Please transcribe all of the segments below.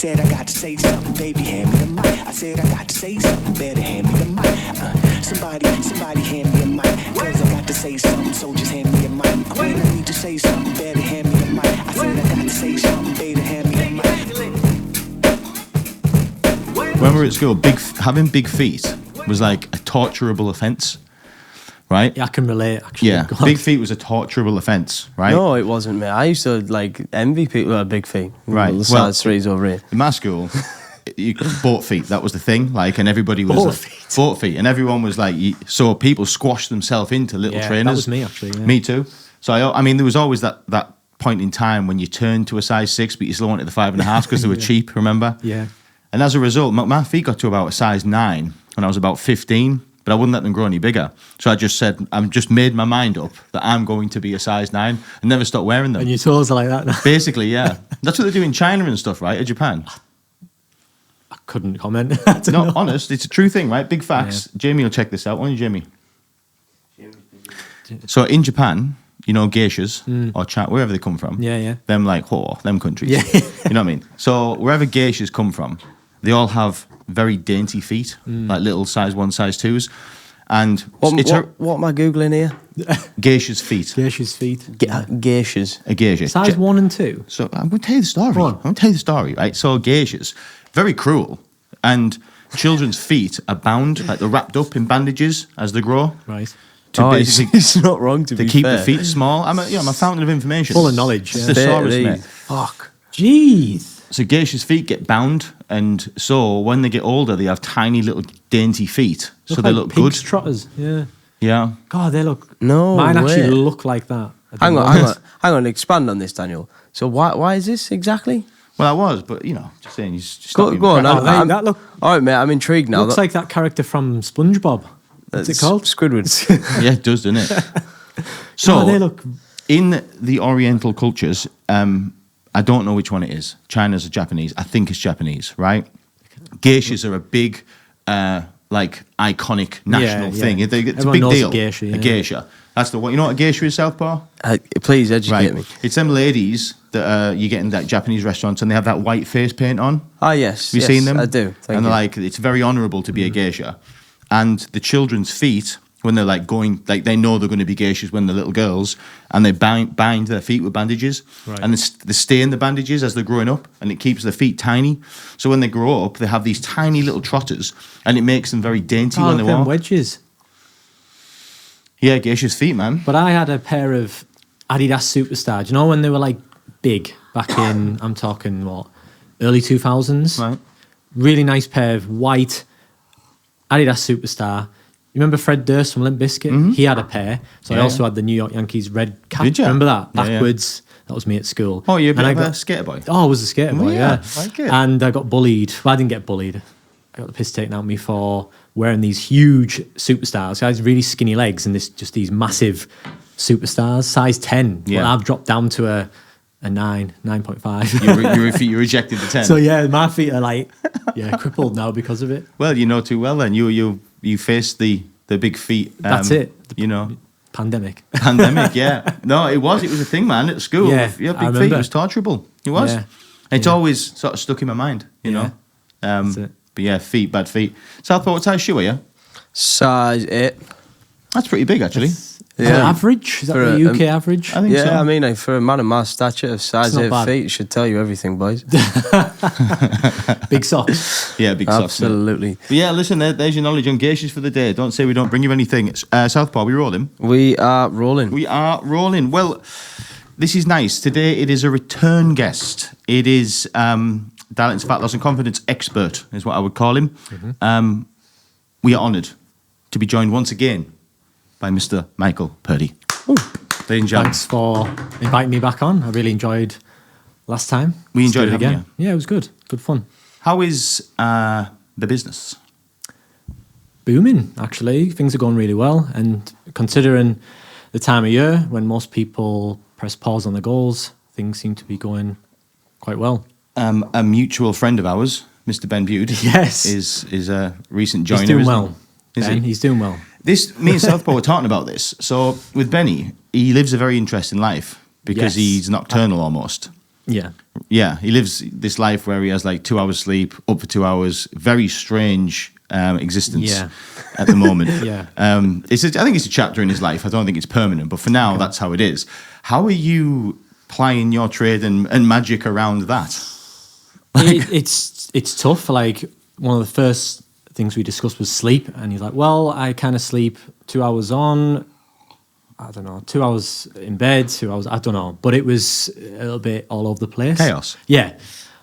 said I got to say something, baby, hand me the mic. I said I got to say something, better hand me the mic. Somebody hand me a mic, cause I got to say something, so just hand me a mic. When I need to say something, better hand me the mic. I said I got to say something, better hand me the mic. When we were at school, having big feet was like a torturable offence, right? Yeah, I can relate, actually. Yeah, big feet was a torturable offence, right? No, it wasn't, mate. I used to like envy people who had big feet. Right. The size threes over here. In my school, you bought feet. That was the thing. Like, and everybody was bought feet, and everyone was like, so people squashed themselves into little trainers. That was me, actually. Yeah. Me too. So I mean, there was always that point in time when you turned to a size 6, but you still wanted the 5.5 because they were cheap. Remember? Yeah. And as a result, my feet got to about a size 9 when I was about 15. But I wouldn't let them grow any bigger. So I just said, I've just made my mind up that I'm going to be a size 9 and never stop wearing them. And your toes are like that now. Basically, yeah. That's what they do in China and stuff, right? Or Japan. I couldn't comment. No, honest, it's a true thing, right? Big facts. Yeah. Jamie will check this out. Why don't you, Jamie? So in Japan, you know, geishas or wherever they come from. Yeah. Them like, them countries. Yeah. You know what I mean? So wherever geishas come from, they all have very dainty feet, like little size 1, size 2s. And what am I Googling here? Geisha's feet. Geisha's feet. Geishas. A geisha. Size 1 and 2. So I'm going to tell you the story. Right? So geishas, very cruel. And children's feet are bound, like they're wrapped up in bandages as they grow. Right. It's not wrong to keep fair. the feet small. I'm a fountain of information. Full of knowledge. It's thesaurus, mate. Fuck. Jeez. So geishas' feet get bound, and so when they get older, they have tiny little dainty feet. So they look good. Pig's trotters. Yeah. Yeah. God, they look. No Mine way. actually look like that. Hang on. Expand on this, Daniel. So why is this exactly? Well, I was, but just saying. Just Go on. That look. All right, mate. I'm intrigued now. Looks like that character from SpongeBob. What's it called? Squidward. Yeah, it does, doesn't it? So they look. In the Oriental cultures, I don't know which one it is. China's or Japanese. I think it's Japanese, right? Geishas are a big, iconic national thing. It's Everyone a big knows deal. A geisha, yeah. A geisha. That's the one. You know what a geisha is, Southpaw? Please educate me. It's them ladies that you get in that Japanese restaurants, and they have that white face paint on. Ah, yes. Have you seen them? I do. And they're like, it's very honourable to be a geisha. And the children's feet, when they're like going, like they know they're going to be geishas when they're little girls, and they bind their feet with bandages, and they stay in the bandages as they're growing up, and it keeps their feet tiny. So when they grow up, they have these tiny little trotters, and it makes them very dainty when they walk. Wedges. Yeah, geisha's feet, man. But I had a pair of Adidas Superstar. Do you know when they were like big back in? I'm talking early 2000s. Right. Really nice pair of white Adidas Superstar. You remember Fred Durst from Limp Bizkit? Mm-hmm. He had a pair. So I also had the New York Yankees red cap. Did you? Remember that? Yeah, Backwards. That was me at school. Oh, you're a bit of a skater boy. Oh, I was a skater boy, yeah. Like it. And I got bullied. Well, I didn't get bullied. I got the piss taken out of me for wearing these huge Superstars. Guys, really skinny legs and these massive Superstars, size 10. Yeah. Well, I've dropped down to a 9.5. You rejected the 10. So yeah, my feet are crippled now because of it. Well, you know too well then. You faced the big feet. That's it. Pandemic, Pandemic. yeah. No, it was a thing, man, at school. Yeah, big feet. It was torturable. It was. Yeah. It's always sort of stuck in my mind, you know. That's it. But yeah, bad feet. Southpaw, what size shoe are you? Size 8. That's pretty big, actually. Average? Is that the UK average? I think so. Yeah, I mean, for a man of my stature, size 8 feet should tell you everything, boys. Big socks. Yeah, big socks. Absolutely. But yeah, listen, there's your knowledge on geishas for the day. Don't say we don't bring you anything. Southpaw, we rolling? We are rolling. We are rolling. Well, this is nice. Today it is a return guest. It is Darlington's fat loss and confidence expert, is what I would call him. Mm-hmm. We are honoured to be joined once again by Mr. Michael Purdie. Thanks for inviting me back on. I really enjoyed last time. We enjoyed it again. Yeah, it was good. Good fun. How is the business? Booming, actually. Things are going really well. And considering the time of year when most people press pause on the goals, things seem to be going quite well. A mutual friend of ours, Mr. Ben Bude, yes, is a recent joiner. He's doing well. He's doing well. Me and Southpaw were talking about this. So with Benny, he lives a very interesting life because he's nocturnal almost. Yeah. Yeah, he lives this life where he has like 2 hours sleep, up for 2 hours. Very strange existence Yeah. at the moment. Yeah. I think it's a chapter in his life. I don't think it's permanent, but for now, that's how it is. How are you plying your trade and magic around that? It's tough. Like, one of the first things we discussed was sleep, and he's like, well, I kind of sleep 2 hours on, I don't know, 2 hours in bed, 2 hours, I don't know, but it was a little bit all over the place. Chaos. Yeah.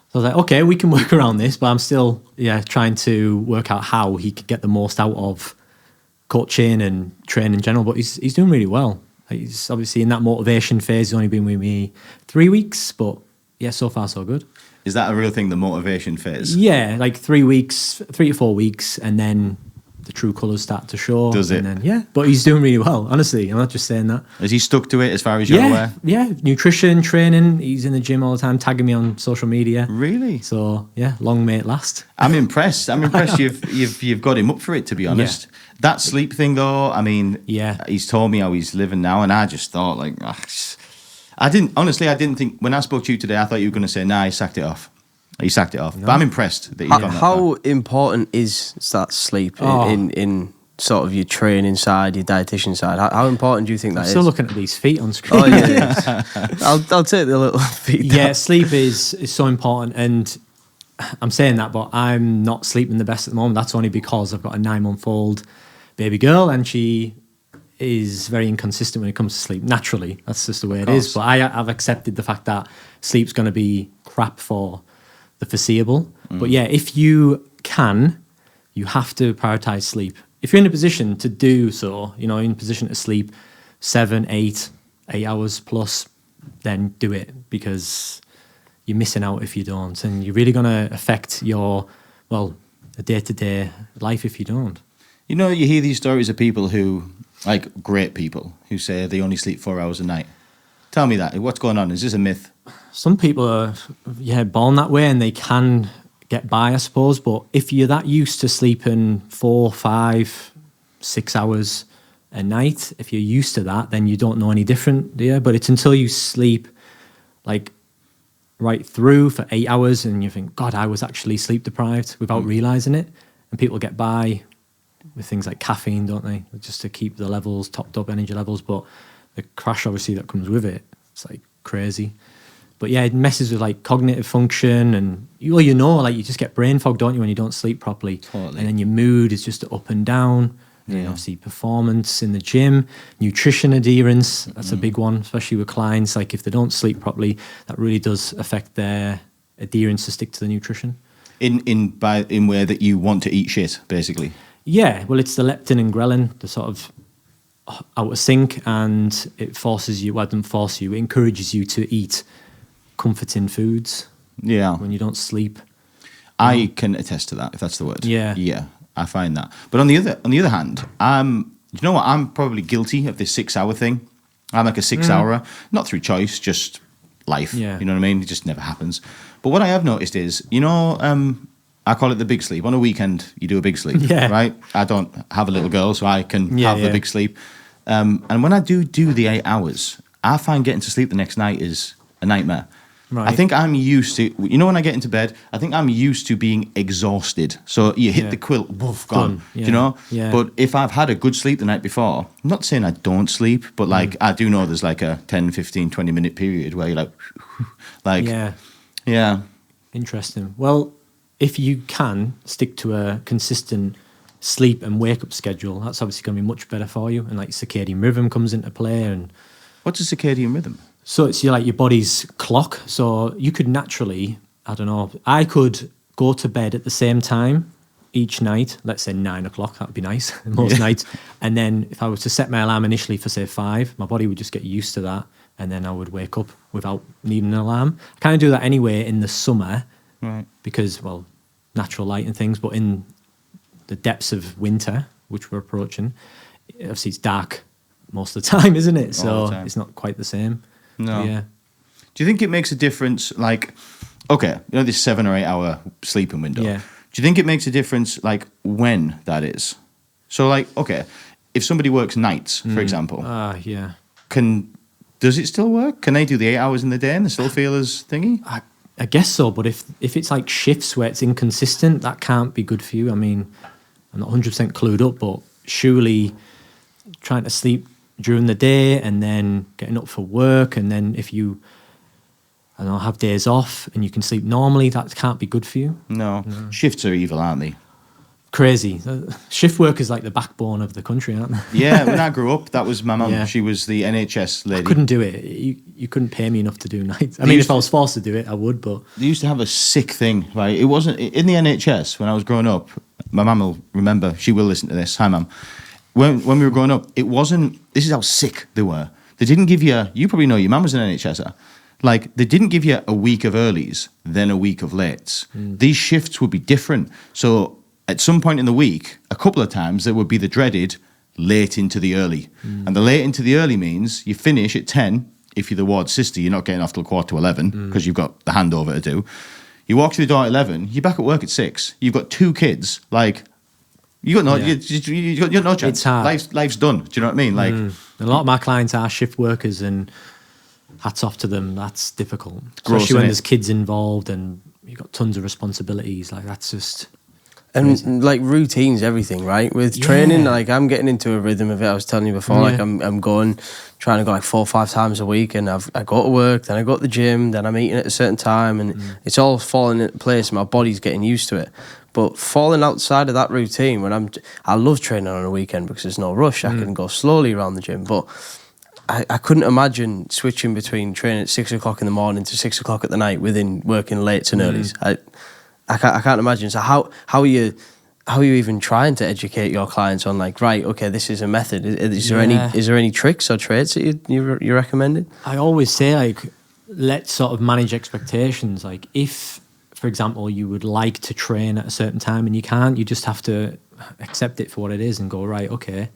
So I was like, okay, we can work around this, but I'm still trying to work out how he could get the most out of coaching and training in general. But he's doing really well. He's obviously in that motivation phase. He's only been with me 3 weeks, but yeah, so far so good. Is that a real thing, the motivation phase? Yeah, like 3 weeks, 3 to 4 weeks, and then the true colours start to show. Does it? And then, yeah, but he's doing really well, honestly. I'm not just saying that. Has he stuck to it as far as you're aware? Yeah, nutrition, training. He's in the gym all the time, tagging me on social media. Really? So, yeah, long may it last. I'm impressed. You've got him up for it, to be honest. Yeah. That sleep thing, though, I mean, Yeah. he's told me how he's living now, and I just thought, like, I didn't think, when I spoke to you today, I thought you were going to say, nah, he sacked it off. He sacked it off. No. But I'm impressed that he's gone that How far. important is that sleep in sort of your training side, your dietitian side? How important do you think that is? Still looking at these feet on screen. Oh, yeah. I'll take the little feet down. Yeah, sleep is so important, and I'm saying that, but I'm not sleeping the best at the moment. That's only because I've got a 9-month-old baby girl, and she is very inconsistent when it comes to sleep. Naturally, that's just the way it is. But I've accepted the fact that sleep's going to be crap for the foreseeable. But yeah, if you can, you have to prioritize sleep. If you're in a position to do so, in a position to sleep 7, 8 hours plus, then do it, because you're missing out if you don't, and you're really going to affect your day-to-day life if you don't. You hear these stories of people who, like great people, who say they only sleep 4 hours a night. Tell me that. What's going on? Is this a myth? Some people are, born that way, and they can get by, I suppose. But if you're that used to sleeping 4, 5, 6 hours a night, if you're used to that, then you don't know any different, do you? But it's until you sleep, like, right through for 8 hours, and you think, God, I was actually sleep deprived without realising it. And people get by with things like caffeine, don't they? Just to keep the levels, topped up energy levels. But the crash, obviously, that comes with it, it's like crazy. But yeah, it messes with like cognitive function, and you just get brain fog, don't you, when you don't sleep properly. Totally. And then your mood is just up and down. And then obviously performance in the gym, nutrition adherence, that's a big one, especially with clients. Like if they don't sleep properly, that really does affect their adherence to stick to the nutrition. In where that you want to eat shit, basically. Yeah, well, it's the leptin and ghrelin, the sort of out of sync, and it forces you, it encourages you to eat comforting foods. Yeah. When you don't sleep. I can attest to that, if that's the word. Yeah. Yeah, I find that. But on the other hand, you know what? I'm probably guilty of this 6 hour thing. I'm like a 6 hour, not through choice, just life. Yeah. You know what I mean? It just never happens. But what I have noticed is, I call it the big sleep. On a weekend, you do a big sleep, right? I don't have a little girl, so I can have the big sleep. And when I do the 8 hours, I find getting to sleep the next night is a nightmare. Right. I think I'm used to, when I get into bed, I think I'm used to being exhausted. So you hit the quilt, woof, gone, Yeah. Yeah. But if I've had a good sleep the night before, I'm not saying I don't sleep, but like I do know there's like a 10, 15, 20 minute period where you're like, yeah. Interesting. Well, if you can stick to a consistent sleep and wake up schedule, that's obviously going to be much better for you. And like circadian rhythm comes into play. And what's a circadian rhythm? so it's your body's clock. So you could naturally, I could go to bed at the same time each night, let's say 9 o'clock, that would be nice, most nights. And then if I was to set my alarm initially for say 5, my body would just get used to that. And then I would wake up without needing an alarm. I kind of do that anyway in the summer, right? Because, natural light and things. But in the depths of winter, which we're approaching, obviously it's dark most of the time, isn't it? So it's not quite the same. No. Yeah. Do you think it makes a difference? Like, okay, this 7 or 8 hour sleeping window. Yeah. Do you think it makes a difference, like, when that is? So, like, okay, if somebody works nights, for example, Yeah. does it still work? Can they do the 8 hours in the day and they still feel as thingy? I guess so, but if it's like shifts where it's inconsistent, that can't be good for you. I mean, I'm not 100% clued up, but surely trying to sleep during the day and then getting up for work, and then if you, I don't know, have days off and you can sleep normally, that can't be good for you. No. Shifts are evil, aren't they? Crazy. Shift work is like the backbone of the country, aren't they? Yeah, when I grew up, that was my mum. Yeah. She was the NHS lady. I couldn't do it. You couldn't pay me enough to do nights. I mean, if I was forced to do it, I would, but... They used to have a sick thing, right? It wasn't... In the NHS, when I was growing up, my mum will remember, she will listen to this. Hi, mum. When we were growing up, it wasn't... This is how sick they were. They didn't give you... You probably know your mum was an NHSer. Like, they didn't give you a week of earlies, then a week of lates. These shifts would be different. So... At some point in the week, a couple of times, there would be the dreaded late into the early. And the late into the early means you finish at 10. If you're the ward sister, you're not getting off till 11:15 because you've got the handover to do. You walk through the door at 11, you're back at work at 6. You've got 2 kids. Like, you got no, you got no chance. It's hard. Life's done. Do you know what I mean? Like, a lot of my clients are shift workers, and hats off to them. That's difficult, Gross, especially when innit? there's kids involved and you've got tons of responsibilities. Like, that's just... And like routines, everything, right? With training, like I'm getting into a rhythm of it. I was telling you before, like I'm trying to go like 4 or 5 times a week, and I go to work, then I go to the gym, then I'm eating at a certain time, and it's all falling into place. My body's getting used to it. But falling outside of that routine, I love training on a weekend because there's no rush. I can go slowly around the gym, but I couldn't imagine switching between training at 6 o'clock in the morning to 6 o'clock at the night within working lates and earlies. I can't imagine. So how are you even trying to educate your clients on, like, right, okay, this is a method? Is there any tricks or traits that you're recommending? I always say, like, let's sort of manage expectations. Like, if, for example, you would like to train at a certain time and you can't, you just have to accept it for what it is and go, right, okay,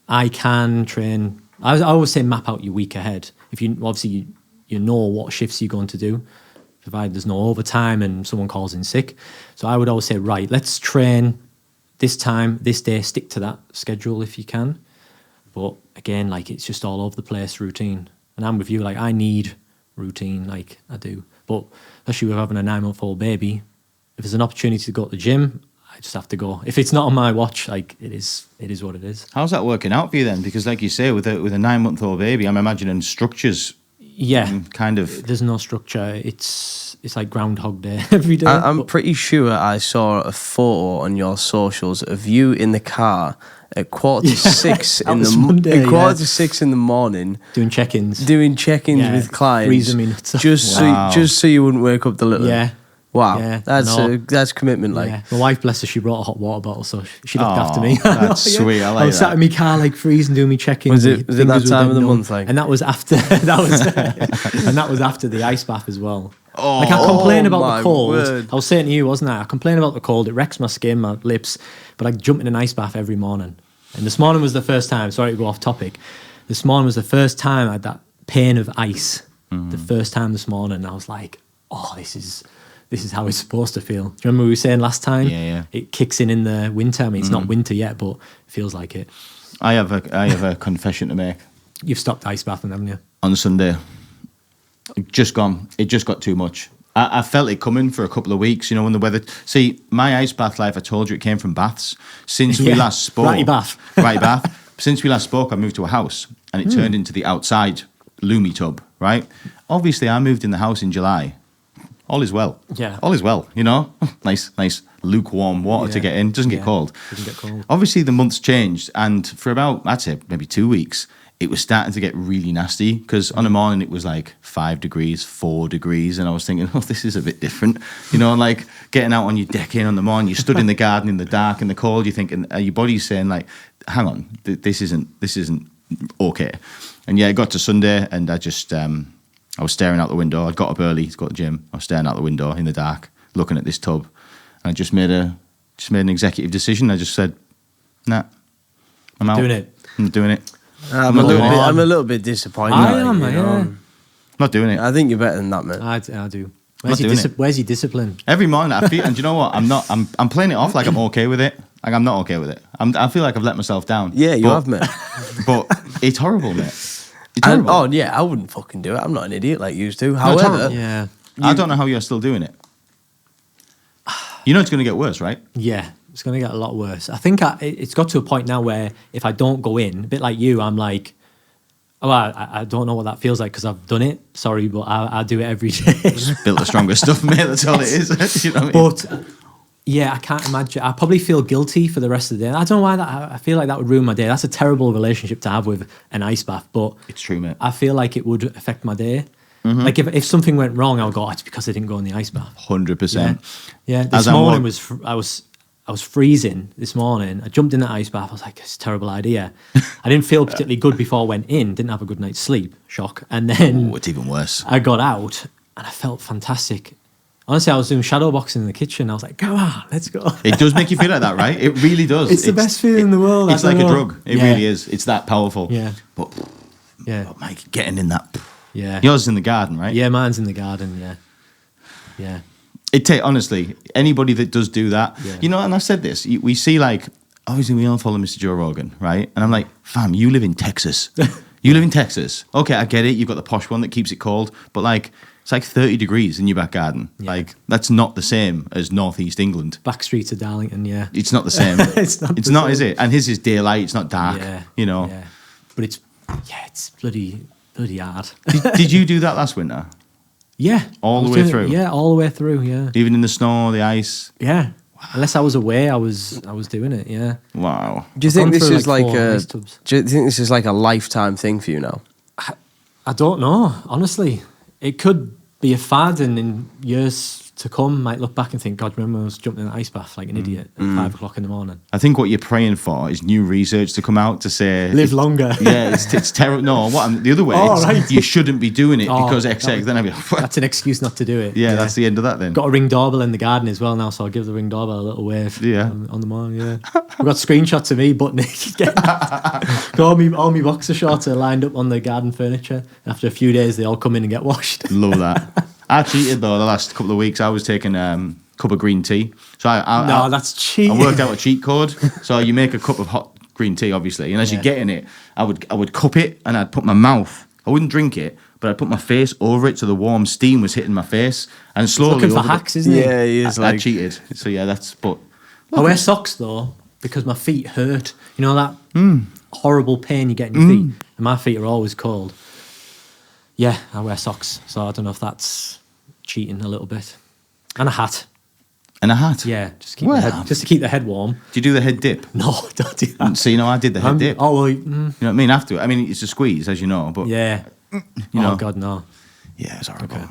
I can train. I always say map out your week ahead. If you obviously you know what shifts you're going to do, provided there's no overtime and someone calls in sick. So I would always say, right, let's train this time, this day, stick to that schedule if you can. But again, like, it's just all over the place, routine. And I'm with you, like, I need routine, like I do. But especially with having a 9-month-old baby, if there's an opportunity to go to the gym, I just have to go. If it's not on my watch, like, it is what it is. how's that working out for you then? Because like you say, with a 9-month-old baby, I'm imagining structures... Yeah, kind of. There's no structure. It's like Groundhog Day every day. I'm pretty sure I saw a photo on your socials of you in the car at 5:45 in the Monday, 5:45 in the morning, doing check-ins with clients, freezing me nuts off. just so you wouldn't wake up the little. Yeah. Wow, Yeah, that's commitment. Like, my wife, bless her, she brought a hot water bottle, so she looked after me. That's sweet. I like I was sat in my car, like, freezing, doing me check-ins. Was it that time of the month? Like, and that was after that was after the ice bath as well. Like, I complain about the cold. Word. I was saying to you, wasn't I? I complain about the cold. It wrecks my skin, my lips. But I jump in an ice bath every morning. And this morning was the first time. Sorry to go off topic. This morning was the first time I had that pain of ice. The first time this morning, I was like, oh, this is how it's supposed to feel. Do you remember we were saying last time? Yeah. It kicks in the winter. I mean, it's not winter yet, but it feels like it. I have a confession to make. You've stopped ice bathing, haven't you? On Sunday. It just got too much. I felt it coming for a couple of weeks, you know, when the weather... See, my ice bath life, I told you, it came from baths. Since we last spoke... Ratty bath. Ratty bath. Since we last spoke, I moved to a house, and it turned into the outside loomy tub, right? Obviously, I moved in the house in July. All is well. Yeah. All is well, you know? Nice lukewarm water to get in. Doesn't get cold. Doesn't get cold. Obviously, the months changed, and for about, I'd say, maybe 2 weeks, it was starting to get really nasty, because on a morning it was like 5 degrees, 4 degrees, and I was thinking, oh, this is a bit different. You know, like getting out on your deck in on the morning, you stood in the garden in the dark and the cold, you're thinking, your body's saying, like, hang on, this isn't okay. And yeah, it got to Sunday, and I just... I was staring out the window. I'd got up early to go to the gym. I was staring out the window in the dark, looking at this tub. And I just made an executive decision. I just said, nah, I'm out. Doing it. I'm doing it. I'm a little bit disappointed. I am, yeah. I'm not doing it. I think you're better than that, man. I do. Where's Where's your discipline? Every morning I feel, and do you know what? I'm playing it off like I'm okay with it. Like, I'm not okay with it. I feel like I've let myself down. Yeah, you have, mate. But it's horrible, mate. It's horrible. I wouldn't fucking do it. I'm not an idiot like you do. However, Yeah. I don't know how you're still doing it. You know it's going to get worse, right? Yeah, it's going to get a lot worse. I think it's got to a point now where if I don't go in, a bit like you, I'm like, oh, I don't know what that feels like because I've done it. Sorry, but I do it every day. Just built the stronger stuff, mate. That's all it is. You know what I mean? But yeah, I can't imagine. I probably feel guilty for the rest of the day. I don't know why that. I feel like that would ruin my day. That's a terrible relationship to have with an ice bath, but It's true, mate. I feel like it would affect my day. Like if something went wrong, I would go, oh, it's because I didn't go in the ice bath. 100%. Yeah. This morning I was freezing this morning. I jumped in that ice bath. I was like, it's a terrible idea. I didn't feel particularly good before I went in. Didn't have a good night's sleep. Shock. And then It's even worse. I got out and I felt fantastic. Honestly, I was doing shadow boxing in the kitchen. I was like, come on, let's go. It does make you feel like that, right? It really does. It's the best feeling in the world. It's like a drug. It really is. It's that powerful. Yeah. But Yeah. Mike, getting in that. Yeah. Yours is in the garden, right? Yeah, mine's in the garden. Yeah. Yeah. Honestly, anybody that does do that, Yeah. you know, and I've said this, we see like, obviously we all follow Mr. Joe Rogan, right? And I'm like, fam, you live in Texas. You live in Texas. Okay, I get it. You've got the posh one that keeps it cold, but like, it's like 30 degrees in your back garden. Yeah. Like, that's not the same as Northeast England. Back streets of Darlington, yeah. It's not the same. It's not It's the not, same. is it? And his is daylight. It's not dark. Yeah. You know. Yeah. But it's bloody hard. Did you do that last winter? Yeah. All I the was way doing it- through? Yeah, all the way through, yeah. Even in the snow, the ice? Yeah. Unless I was away, I was doing it, yeah. Wow. Do you I've think gone this through, is like, like 4 a? ice tubs. Do you think this is like a lifetime thing for you now? I don't know, honestly. It could be a fad, and in years to come, might look back and think, God, remember I was jumping in the ice bath like an idiot at 5 o'clock in the morning. I think what you're praying for is new research to come out to say Live longer. Yeah, it's terrible. No, the other way. Oh, it's, right. You shouldn't be doing it Oh, because XX. Then I'd be like, That's an excuse not to do it. yeah, that's the end of that then. Got a ring doorbell in the garden as well now, so I'll give the ring doorbell a little wave. Yeah. on the morning. Yeah, I've got screenshots of me butt naked. all me boxer shorts are lined up on the garden furniture. After a few days, they all come in and get washed. Love that. I cheated though the last couple of weeks. I was taking a cup of green tea. So I That's cheating. I worked out a cheat code. So you make a cup of hot green tea, obviously, and as you're getting it, I would cup it and I'd put my mouth. I wouldn't drink it, but I'd put my face over it so the warm steam was hitting my face, and slowly. Looking for over the- hacks, isn't it? Yeah, he is. I Like cheated. So yeah, that's but. I wear socks though because my feet hurt. You know that horrible pain you get in your feet, and my feet are always cold. Yeah, I wear socks, so I don't know if that's cheating a little bit. And a hat. And a hat. Yeah, just to keep the head warm. Do you do the head dip? No, don't do that. So you know, I did the head dip. Oh well, You know what I mean? After, I mean, it's a squeeze, as you know, but yeah. you know, Oh God, no. yeah, it's horrible.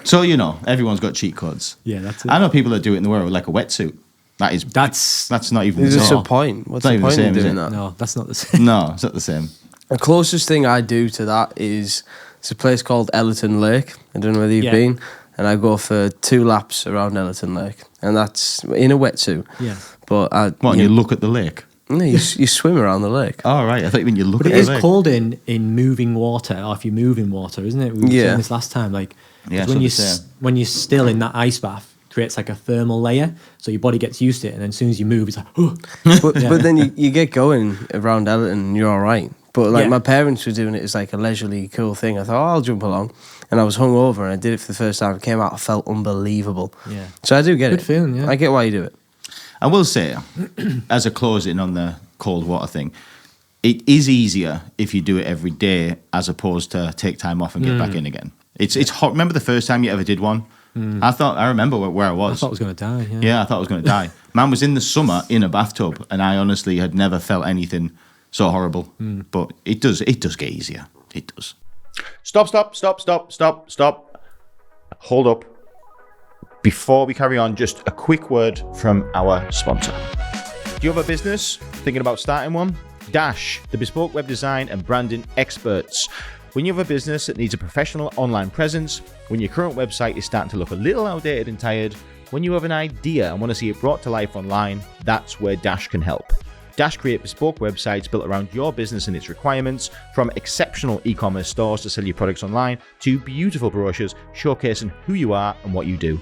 So you know, everyone's got cheat codes. Yeah, that's it. I know people that do it in the world with like a wetsuit. That's not even. Is the this same. a point? What's It's not the even the point same, in is doing it? that? No, that's not the same. No, it's not the same. The closest thing I do to that is it's a place called Ellerton Lake. I don't know whether you've Yeah. been. And I go for 2 laps around Ellerton Lake. And that's in a wetsuit. Yeah. But What? And you look at the lake. no, you swim around the lake. Oh right, I thought when you look But at it the is lake. cold in moving water, or if you move in water, isn't it? We were Yeah. saying this last time. Like, 'cause Yeah, when that's what they say. when you're still in that ice bath, it creates like a thermal layer, so your body gets used to it, and then as soon as you move, it's like, oh. But then you get going around Ellerton and you're all right. But like Yeah. my parents were doing it as like a leisurely cool thing. I thought, oh, I'll jump along. And I was hungover and I did it for the first time. It came out, I felt unbelievable. Yeah. So I do get Good it. feeling, yeah. I get why you do it. I will say, as a closing on the cold water thing, it is easier if you do it every day as opposed to take time off and get back in again. It's hot. Remember the first time you ever did one? I remember where I I was. thought I was going to die. Yeah. Yeah, I thought I was going to die. Man was in the summer in a bathtub, and I honestly had never felt anything so horrible. But it does get easier. It does. Stop. Hold up. Before we carry on, just a quick word from our sponsor. Do you have a business? Thinking about starting one? Dash, the bespoke web design and branding experts. When you have a business that needs a professional online presence, when your current website is starting to look a little outdated and tired, when you have an idea and want to see it brought to life online, that's where Dash can help. Dash create bespoke websites built around your business and its requirements, from exceptional e-commerce stores to sell your products online to beautiful brochures showcasing who you are and what you do.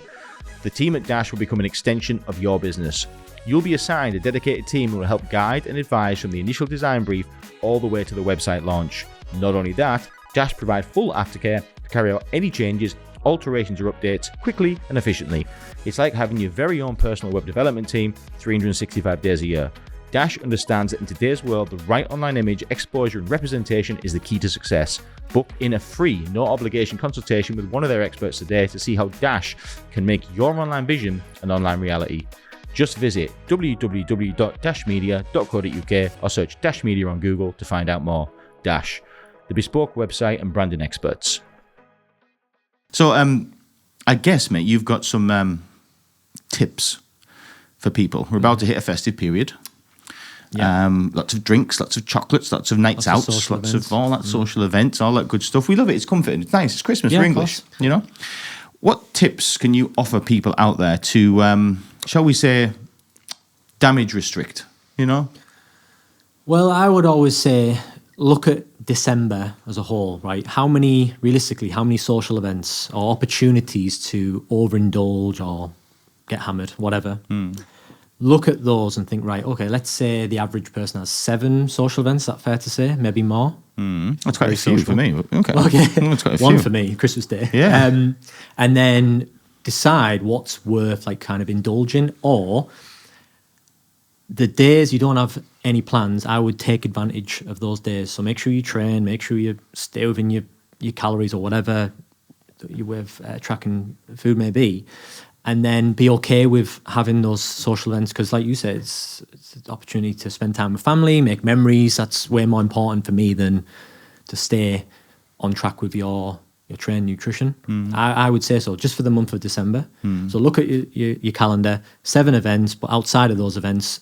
The team at Dash will become an extension of your business. You'll be assigned a dedicated team who will help guide and advise from the initial design brief all the way to the website launch. Not only that, Dash provide full aftercare to carry out any changes alterations or updates quickly and efficiently. It's like having your very own personal web development team 365 days a year. Dash understands that in today's world, the right online image, exposure, and representation is the key to success. Book in a free, no-obligation consultation with one of their experts today to see how Dash can make your online vision an online reality. Just visit www.dashmedia.co.uk or search Dash Media on Google to find out more. Dash, the bespoke website and branding experts. So, I guess, mate, you've got some tips for people. We're about to hit a festive period. Yeah. Lots of drinks, lots of chocolates, lots of nights out, lots of all that social events, all that good stuff. We love it. It's comforting. It's nice. It's Christmas. We're English, you know. What tips can you offer people out there to, shall we say, damage restrict, you know? Well, I would always say, look at December as a whole, right? Realistically, how many social events or opportunities to overindulge or get hammered, whatever. Look at those and think, right, okay, let's say the average person has 7 social events. Is that fair to say? Maybe more? That's quite a few for me. Okay. That's quite a few. One for me, Christmas Day. Yeah. And then decide what's worth like kind of indulging, or the days you don't have any plans, I would take advantage of those days. So make sure you train, make sure you stay within your calories or whatever your way of tracking food may be. And then be okay with having those social events because, like you said, it's an opportunity to spend time with family, make memories. That's way more important for me than to stay on track with your training nutrition. I would say so, just for the month of December. So look at your calendar, 7 events, but outside of those events,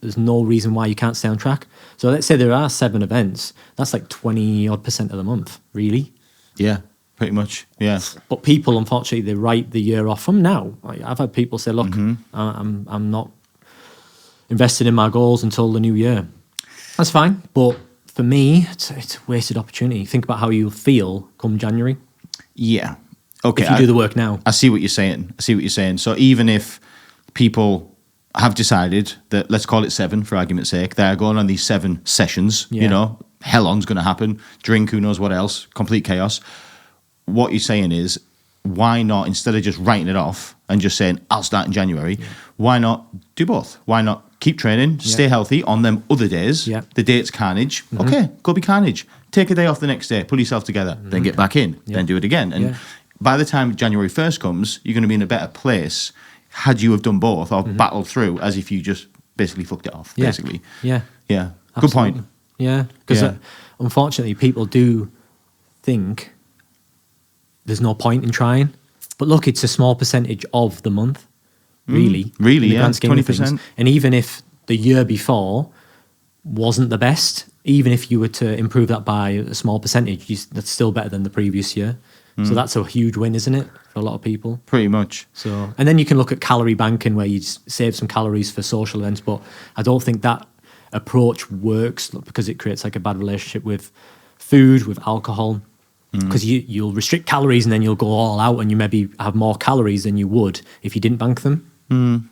there's no reason why you can't stay on track. So let's say there are 7 events. That's like 20% of the month, really. Yeah. Pretty much, yeah. But people, unfortunately, they write the year off from now. I've had people say, look, I'm not invested in my goals until the new year. That's fine. But for me, it's a wasted opportunity. Think about how you'll feel come January. Yeah. Okay. If you do the work now. I see what you're saying. So even if people have decided that, let's call it 7 for argument's sake, they're going on these 7 sessions, you know, hell on's going to happen, drink, who knows what else, complete chaos. What you're saying is, why not, instead of just writing it off and just saying, I'll start in January, why not do both? Why not keep training, stay healthy on them other days? The day it's carnage, okay, go be carnage. Take a day off the next day, pull yourself together, then get back in, then do it again. And by the time January 1st comes, you're going to be in a better place had you have done both or battled through as if you just basically fucked it off, basically. Yeah. Good point. Yeah, because unfortunately people do think there's no point in trying. But look, it's a small percentage of the month, really. Really, in the grand scheme of 20%. things. And even if the year before wasn't the best, even if you were to improve that by a small percentage, that's still better than the previous year. So that's a huge win, isn't it, for a lot of people? Pretty much. So, and then you can look at calorie banking where you save some calories for social events, but I don't think that approach works because it creates like a bad relationship with food, with alcohol. Because you'll restrict calories and then you'll go all out and you maybe have more calories than you would if you didn't bank them.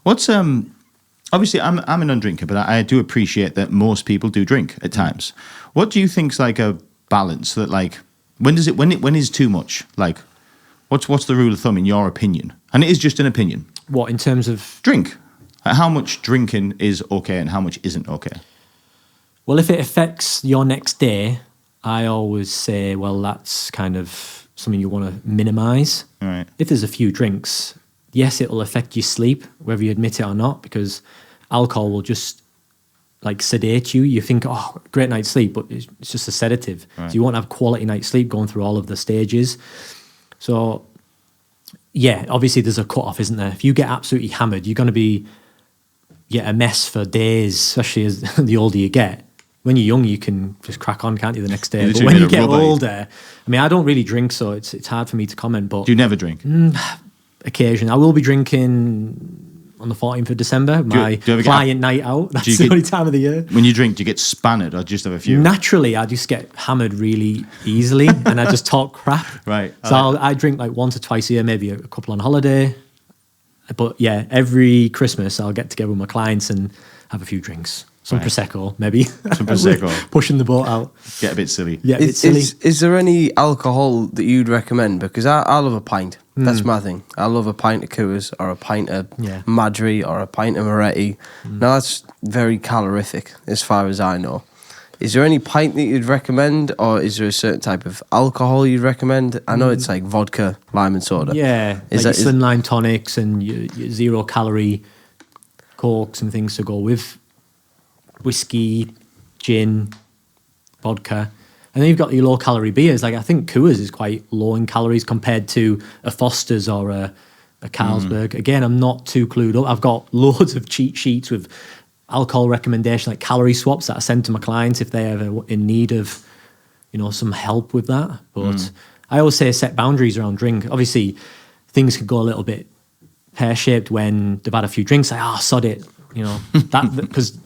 What's obviously I'm a non-drinker, but I do appreciate that most people do drink at times. What do you think's like a balance that like when is too much? Like what's the rule of thumb in your opinion? And it is just an opinion. What in terms of drink? Like how much drinking is okay and how much isn't okay? Well, if it affects your next day, I always say, well, that's kind of something you want to minimise. Right. If there's a few drinks, yes, it'll affect your sleep, whether you admit it or not, because alcohol will just like sedate you. You think, oh, great night's sleep, but it's just a sedative. Right. So you won't have quality night's sleep going through all of the stages. So, yeah, obviously there's a cut-off, isn't there? If you get absolutely hammered, you're going to be a mess for days, especially as the older you get. When you're young, you can just crack on, can't you, the next day? But when you get older, I mean, I don't really drink, so it's hard for me to comment. But do you never drink? Occasionally. I will be drinking on the 14th of December, my client night out. That's the only time of the year. When you drink, do you get spannered or just have a few? Naturally, I just get hammered really easily and I just talk crap. Right. So I drink like once or twice a year, maybe a couple on holiday. But yeah, every Christmas I'll get together with my clients and have a few drinks. Some Right. Prosecco, maybe. Some Prosecco. Pushing the boat out. Get a bit silly. Yeah, a bit silly. Is there any alcohol that you'd recommend? Because I love a pint. That's my thing. I love a pint of Coors or a pint of Madri or a pint of Moretti. Now, that's very calorific as far as I know. Is there any pint that you'd recommend, or is there a certain type of alcohol you'd recommend? I know it's like vodka, lime and soda. Yeah, Is like that- your slimline tonics and your 0-calorie cokes and things to go with whiskey, gin, vodka. And then you've got your low-calorie beers. Like I think Coors is quite low in calories compared to a Foster's or a Carlsberg. Again, I'm not too clued up. I've got loads of cheat sheets with alcohol recommendations, like calorie swaps that I send to my clients if they're ever in need of, some help with that. But I always say set boundaries around drink. Obviously, things can go a little bit pear-shaped when they've had a few drinks. Like, sod it, that because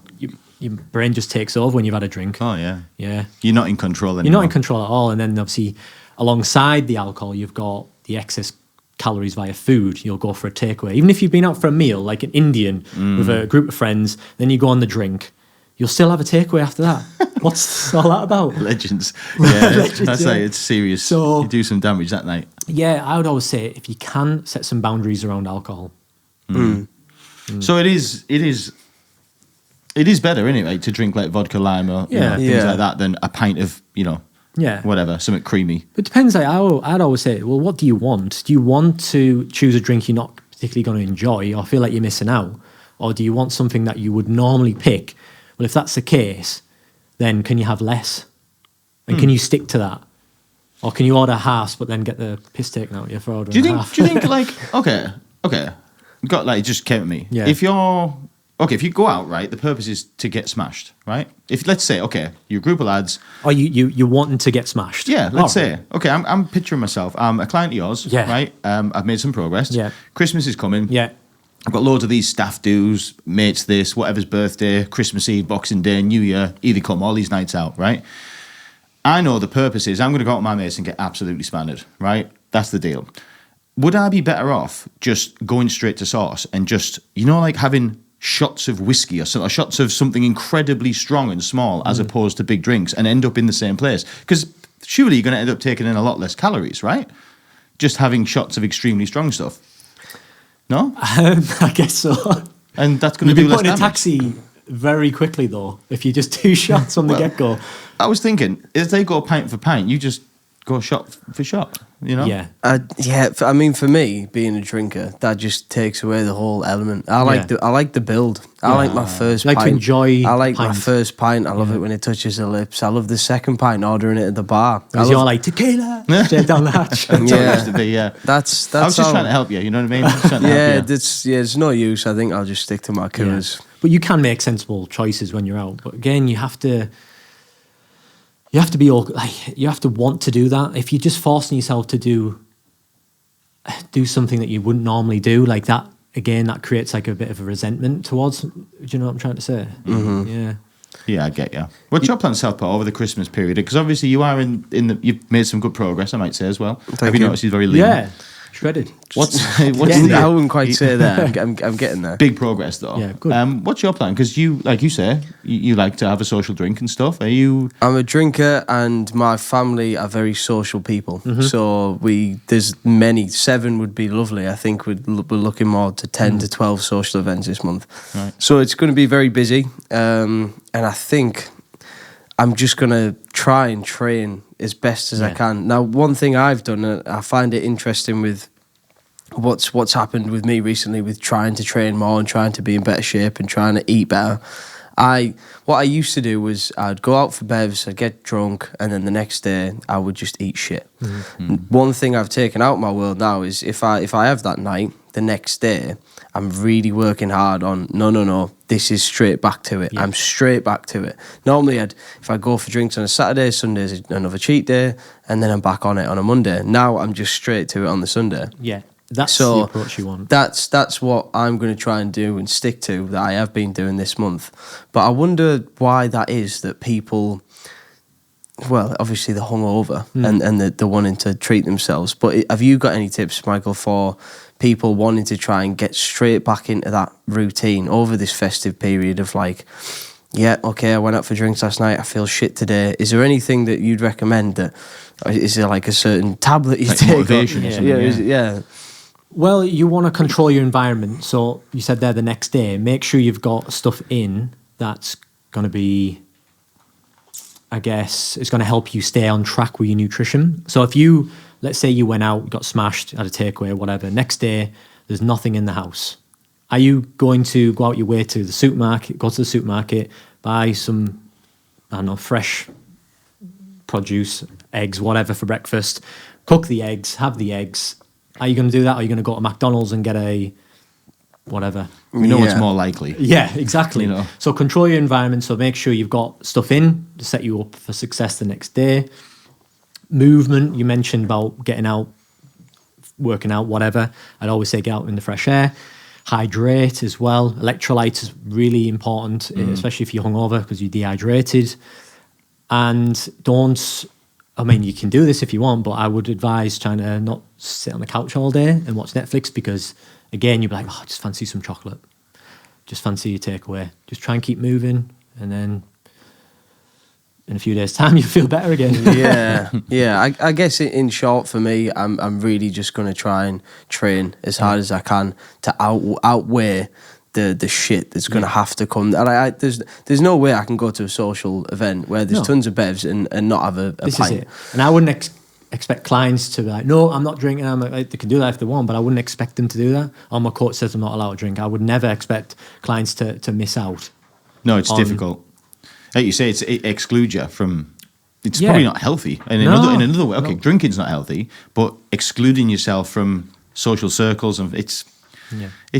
your brain just takes over when you've had a drink. Oh, yeah. Yeah. You're not in control anymore. You're not in control at all. And then obviously, alongside the alcohol, you've got the excess calories via food. You'll go for a takeaway. Even if you've been out for a meal, like an Indian with a group of friends, then you go on the drink, you'll still have a takeaway after that. What's all that about? Legends. Yeah, Legends, that's yeah. like, it's serious. So- you do some damage that night. Yeah, I would always say if you can set some boundaries around alcohol. So it is better anyway to drink like vodka lime or Yeah. things Yeah. like that than a pint of Yeah. whatever, something creamy. But it depends. Like, I'd always say, well, what do you want? Do you want to choose a drink you're not particularly going to enjoy or feel like you're missing out? Or do you want something that you would normally pick? Well, if that's the case, then can you have less? And can you stick to that? Or can you order halves but then get the piss taken out of you for ordering half? Do you think like okay, got like it just came at me. Yeah. If you go out, right, the purpose is to get smashed, right? If let's say, okay, you're a group of lads. Or you're wanting to get smashed? Yeah, let's All say, right. okay, I'm picturing myself. I'm a client of yours, Yeah. right? I've made some progress. Yeah. Christmas is coming. Yeah. I've got loads of these staff dues, mates this, whatever's birthday, Christmas Eve, Boxing Day, New Year, either come, all these nights out, right? I know the purpose is I'm going to go out with my mates and get absolutely spanned, right? That's the deal. Would I be better off just going straight to sauce and just, like having shots of whiskey or shots of something incredibly strong and small as opposed to big drinks and end up in the same place? Because surely you're going to end up taking in a lot less calories, right? Just having shots of extremely strong stuff. No? I guess so. And that's going You'd to be do less putting a damage. taxi very quickly, though, if you just do shots on the get-go. I was thinking, if they go pint for pint, you just go shot for shot, Yeah. I mean, for me, being a drinker, that just takes away the whole element. I like the build. I like my first Like to pint. enjoy I like my pint. first pint. I love it when it touches the lips. I love the second pint, ordering it at the bar. Because you're like, tequila, straight down the hatch. That's how it Yeah. used to be, yeah. That's I was just how- trying to help you, you know what I mean? Just trying to Yeah, help you. it's no use. I think I'll just stick to my Coors. But you can make sensible choices when you're out. But again, you have to be you have to want to do that. If you're just forcing yourself to do something that you wouldn't normally do, like that, again, that creates like a bit of a resentment towards. Do you know what I'm trying to say? Mm-hmm. Yeah. Yeah, I get you. What's your plan, Southpaw, over the Christmas period? Because obviously you are you've made some good progress, I might say as well. Have you you. noticed he's very lean? Yeah. Shredded. What's I the wouldn't quite say that. I'm getting there. big progress though? Yeah, good. What's your plan? Because you, like you say, you like to have a social drink and stuff. Are you? I'm a drinker, and my family are very social people. Mm-hmm. So there's many. 7 would be lovely. I think we're looking more to 10 to 12 social events this month. Right. So it's going to be very busy, and I think I'm just going to try and train as best as I can. Now, one thing I've done, I find it interesting with what's happened with me recently with trying to train more and trying to be in better shape and trying to eat better. What I used to do was I'd go out for bevs, I'd get drunk, and then the next day I would just eat shit. Mm-hmm. One thing I've taken out of my world now is if I have that night, the next day I'm really working hard on no, this is straight back to it. I'm straight back to it. Normally if I go for drinks on a Saturday, Sunday's another cheat day, and then I'm back on it on a Monday. Now I'm just straight to it on the Sunday. Yeah. That's the approach you want. That's what I'm going to try and do and stick to, that I have been doing this month. But I wonder why that is, that people, well, obviously they're hungover and they're wanting to treat themselves. But have you got any tips, Michael, for people wanting to try and get straight back into that routine over this festive period of, like, yeah, okay, I went out for drinks last night, I feel shit today. Is there anything that you'd recommend that, is there like a certain tablet you Like take? motivation or something, Yeah. Well, you want to control your environment. So you said there the next day, make sure you've got stuff in that's going to be, I guess, it's going to help you stay on track with your nutrition. So if you, let's say you went out, got smashed, had a takeaway, whatever, next day, there's nothing in the house. Are you going to go out your way to the supermarket, go to the supermarket, buy some, I don't know, fresh produce, eggs, whatever for breakfast, cook the eggs, have the eggs? Are you going to do that? Or are you going to go to McDonald's and get a whatever? We know what's Yeah. more likely. Yeah, exactly. You know. So control your environment. So make sure you've got stuff in to set you up for success the next day. Movement, you mentioned about getting out, working out, whatever. I'd always say get out in the fresh air. Hydrate as well. Electrolytes is really important, especially if you're hungover because you're dehydrated. And don't, I mean, you can do this if you want, but I would advise trying to not sit on the couch all day and watch Netflix because, again, you'll be like, oh, I just fancy some chocolate. Just fancy your takeaway. Just try and keep moving, and then in a few days' time, you'll feel better again. Yeah. I guess in short, for me, I'm really just going to try and train as hard as I can to outweigh the shit that's going to have to come. And there's no way I can go to a social event where there's tons of bevs and not have a This pint. is it. And I wouldn't expect clients to be like, no, I'm not drinking. I'm like, they can do that if they want, but I wouldn't expect them to do that. Oh, my coach says I'm not allowed to drink. I would never expect clients to miss out. No, it's on- difficult. Like you say, it excludes you from. It's Yeah. probably not healthy. And in No. another way, okay, No. drinking's not healthy, but excluding yourself from social circles and it's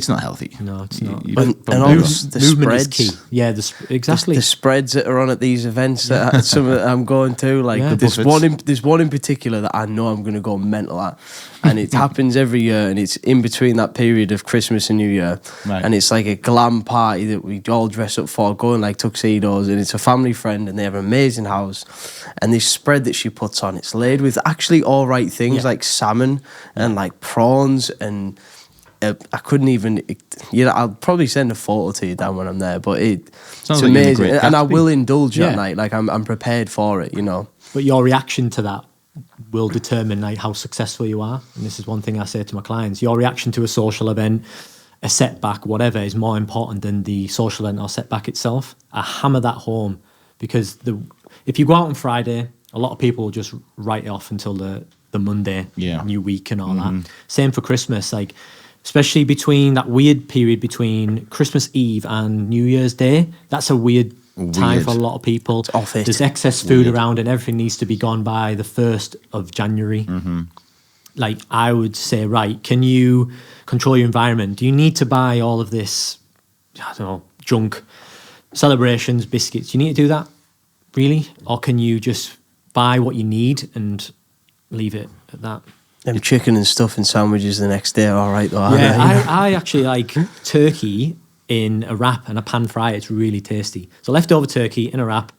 not healthy. No, it's not. You- And but all move- the Movement is spreads. key. Yeah, exactly. The spreads that are on at these events that some that I'm going to, like Yeah. there's Buffets. there's one in particular that I know I'm going to go mental at, and it happens every year, and it's in between that period of Christmas and New Year, Right. and it's like a glam party that we all dress up for, go in like tuxedos, and it's a family friend, and they have an amazing house, and this spread that she puts on, it's laid with actually all right things Yeah. like salmon and like prawns and. I couldn't even, I'll probably send a photo to you, Dan, when I'm there, but it's Sounds like you're in a amazing. great And I Gatsby. will indulge Yeah. that night. Like, I'm prepared for it, you know. But your reaction to that will determine like how successful you are. And this is one thing I say to my clients. Your reaction to a social event, a setback, whatever, is more important than the social event or setback itself. I hammer that home because if you go out on Friday, a lot of people will just write it off until the Monday, Yeah. new week and all that. Same for Christmas, like especially between that weird period between Christmas Eve and New Year's Day. That's a weird time Weird. for a lot of people. It's off it. There's excess food around and everything needs to be gone by the 1st of January. Like I would say, right, can you control your environment? Do you need to buy all of this, I don't know, junk, celebrations, biscuits? Do you need to do that, really? Or can you just buy what you need and leave it at that? Them chicken and stuff and sandwiches the next day are all right, though, aren't Yeah, they? I actually like turkey in a wrap and a pan fry. It's really tasty. So leftover turkey in a wrap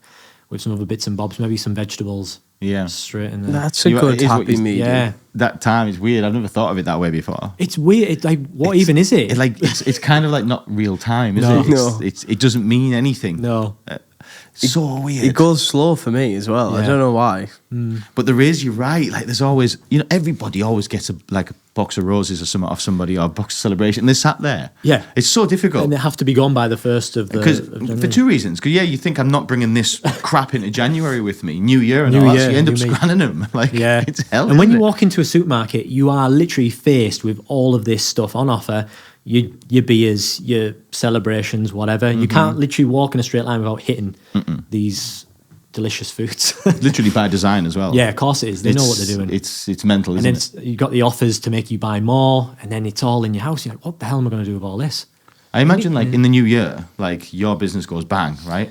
with some other bits and bobs, maybe some vegetables. Yeah. Straight in there. That's a You- good it is what happy you- medium. Yeah. That time is weird. I've never thought of it that way before. It's weird. It's like, what even is it? It's kind of like not real time, is No. it? No. It doesn't mean anything. No. So weird. It goes slow for me as well. I Yeah. don't know why. But there is, you're right. Like there's always, everybody always gets a box of roses or something off somebody or a box of celebration. And they're sat there. Yeah. It's so difficult. And they have to be gone by the 1st of the... Because of for January. 2 reasons. Because you think I'm not bringing this crap into January with me, New Year and New all that. Year, So you end up new me. scanning them. Like Yeah. it's hell. And when isn't you it? walk into a supermarket, you are literally faced with all of this stuff on offer. Your beers, your celebrations, whatever. You can't literally walk in a straight line without hitting these delicious foods. literally by design as well. Yeah, of course it is. They know what they're doing. It's mental, and isn't then it? you've got the offers to make you buy more, and then it's all in your house. You're like, what the hell am I going to do with all this? I imagine like in the new year, like your business goes bang, right?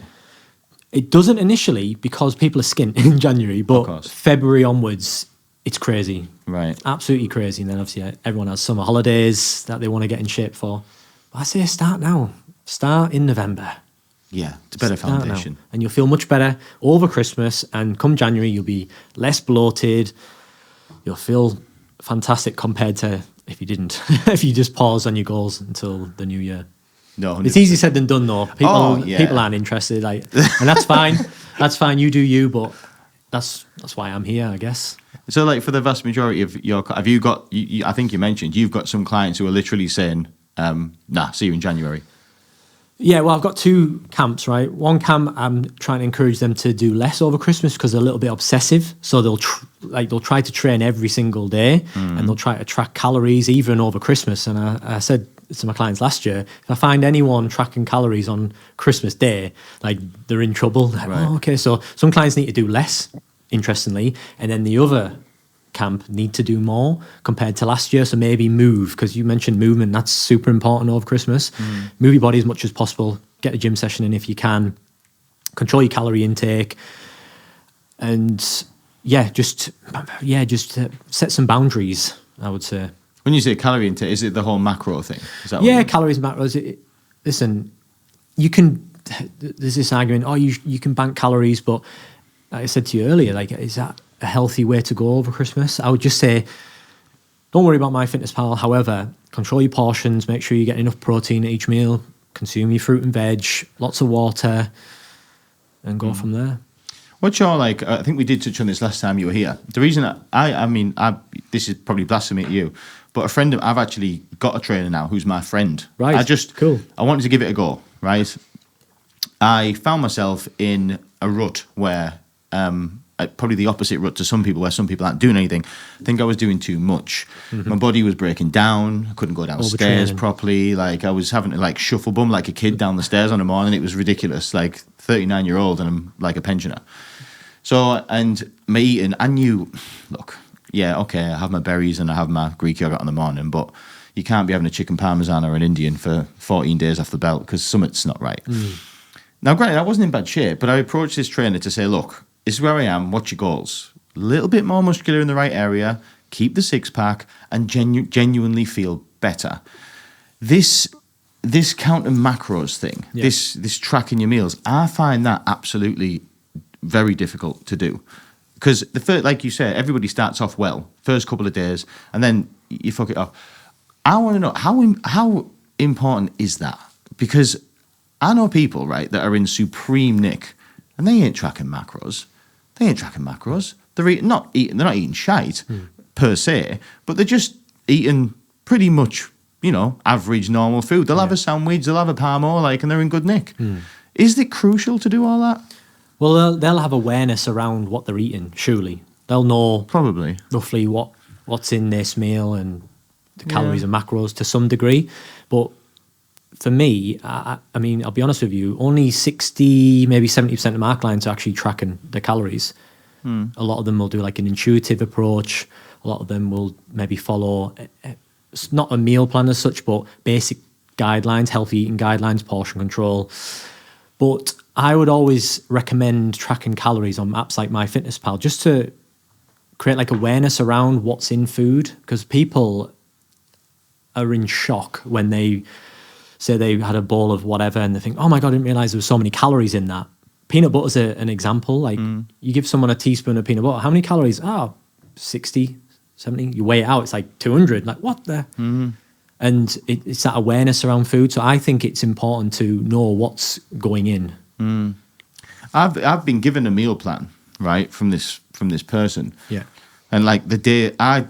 It doesn't initially because people are skint in January, but course. February onwards, it's crazy. Right. Absolutely crazy. And then obviously everyone has summer holidays that they want to get in shape for. But I say start now. Start in November. Yeah, it's a better Start now. foundation. And you'll feel much better over Christmas. And come January, you'll be less bloated. You'll feel fantastic compared to if you didn't, if you just paused on your goals until the new year. No, It's easier said than done, though. People aren't interested, like, and that's fine. That's fine. You do you, but that's why I'm here, I guess. So, like, for the vast majority of have you got? I think you mentioned you've got some clients who are literally saying, "Nah, see you in January." Yeah, well, I've got two camps, right? One camp, I'm trying to encourage them to do less over Christmas because they're a little bit obsessive. So they'll try to train every single day, and they'll try to track calories even over Christmas. And I said to my clients last year, if I find anyone tracking calories on Christmas Day, like, they're in trouble. Like, Right. oh, okay. So some clients need to do less, interestingly, and then the other camp need to do more compared to last year. So maybe move, because you mentioned movement. That's super important over Christmas. Move your body as much as possible. Get a gym session in if you can. Control your calorie intake, and just set some boundaries, I would say. When you say calorie intake, is it the whole macro thing? Is that Calories, macros. Listen, you can. There's this argument. Oh, you can bank calories, but like I said to you earlier, like, is that a healthy way to go over Christmas? I would just say, don't worry about MyFitnessPal. However, control your portions. Make sure you get enough protein at each meal. Consume your fruit and veg. Lots of water, and go from there. What's your, like? I think we did touch on this last time you were here. The reason this is probably blasphemy to you, but I've actually got a trainer now who's my friend. Right. Cool. I wanted to give it a go. Right. I found myself in a rut where, probably the opposite rut to some people, where some people aren't doing anything. I think I was doing too much. My body was breaking down. I couldn't go downstairs properly. Like, I was having to, like, shuffle bum like a kid down the stairs on the morning. It was ridiculous. Like, 39-year-old and I'm like a pensioner. So, and my eating, I knew, look, yeah, okay, I have my berries and I have my Greek yogurt in the morning, but you can't be having a chicken parmesan or an Indian for 14 days off the belt because something's not right. Now, granted, I wasn't in bad shape, but I approached this trainer to say, look, this is where I am. What's your goals? A little bit more muscular in the right area, keep the six-pack, and genuinely feel better. This counting macros thing, this tracking your meals, I find that absolutely very difficult to do. Because, like you said, everybody starts off well, first couple of days, and then you fuck it up. I want to know, how important is that? Because I know people, right, that are in supreme nick, and they ain't tracking macros. They're not eating shite per se, but they're just eating pretty much, average normal food. They'll have a sandwich, they'll have a parmo, and they're in good nick. Is it crucial to do all that? Well, they'll have awareness around what they're eating, surely. They'll know probably roughly what's in this meal and the calories and macros to some degree. But for me, I mean, I'll be honest with you, only 60, maybe 70% of my clients are actually tracking their calories. A lot of them will do like an intuitive approach. A lot of them will maybe follow, it's not a meal plan as such, but basic guidelines, healthy eating guidelines, portion control. But I would always recommend tracking calories on apps like MyFitnessPal just to create like awareness around what's in food, because people are in shock when they say they had a bowl of whatever and they think, oh my God, I didn't realize there was so many calories in that. Peanut butter is an example. Like, you give someone a teaspoon of peanut butter, how many calories? 60, 70. You weigh it out, it's like 200. Like, what the? And it's that awareness around food. So I think it's important to know what's going in. I've been given a meal plan, right, from this person. Yeah. And like the day I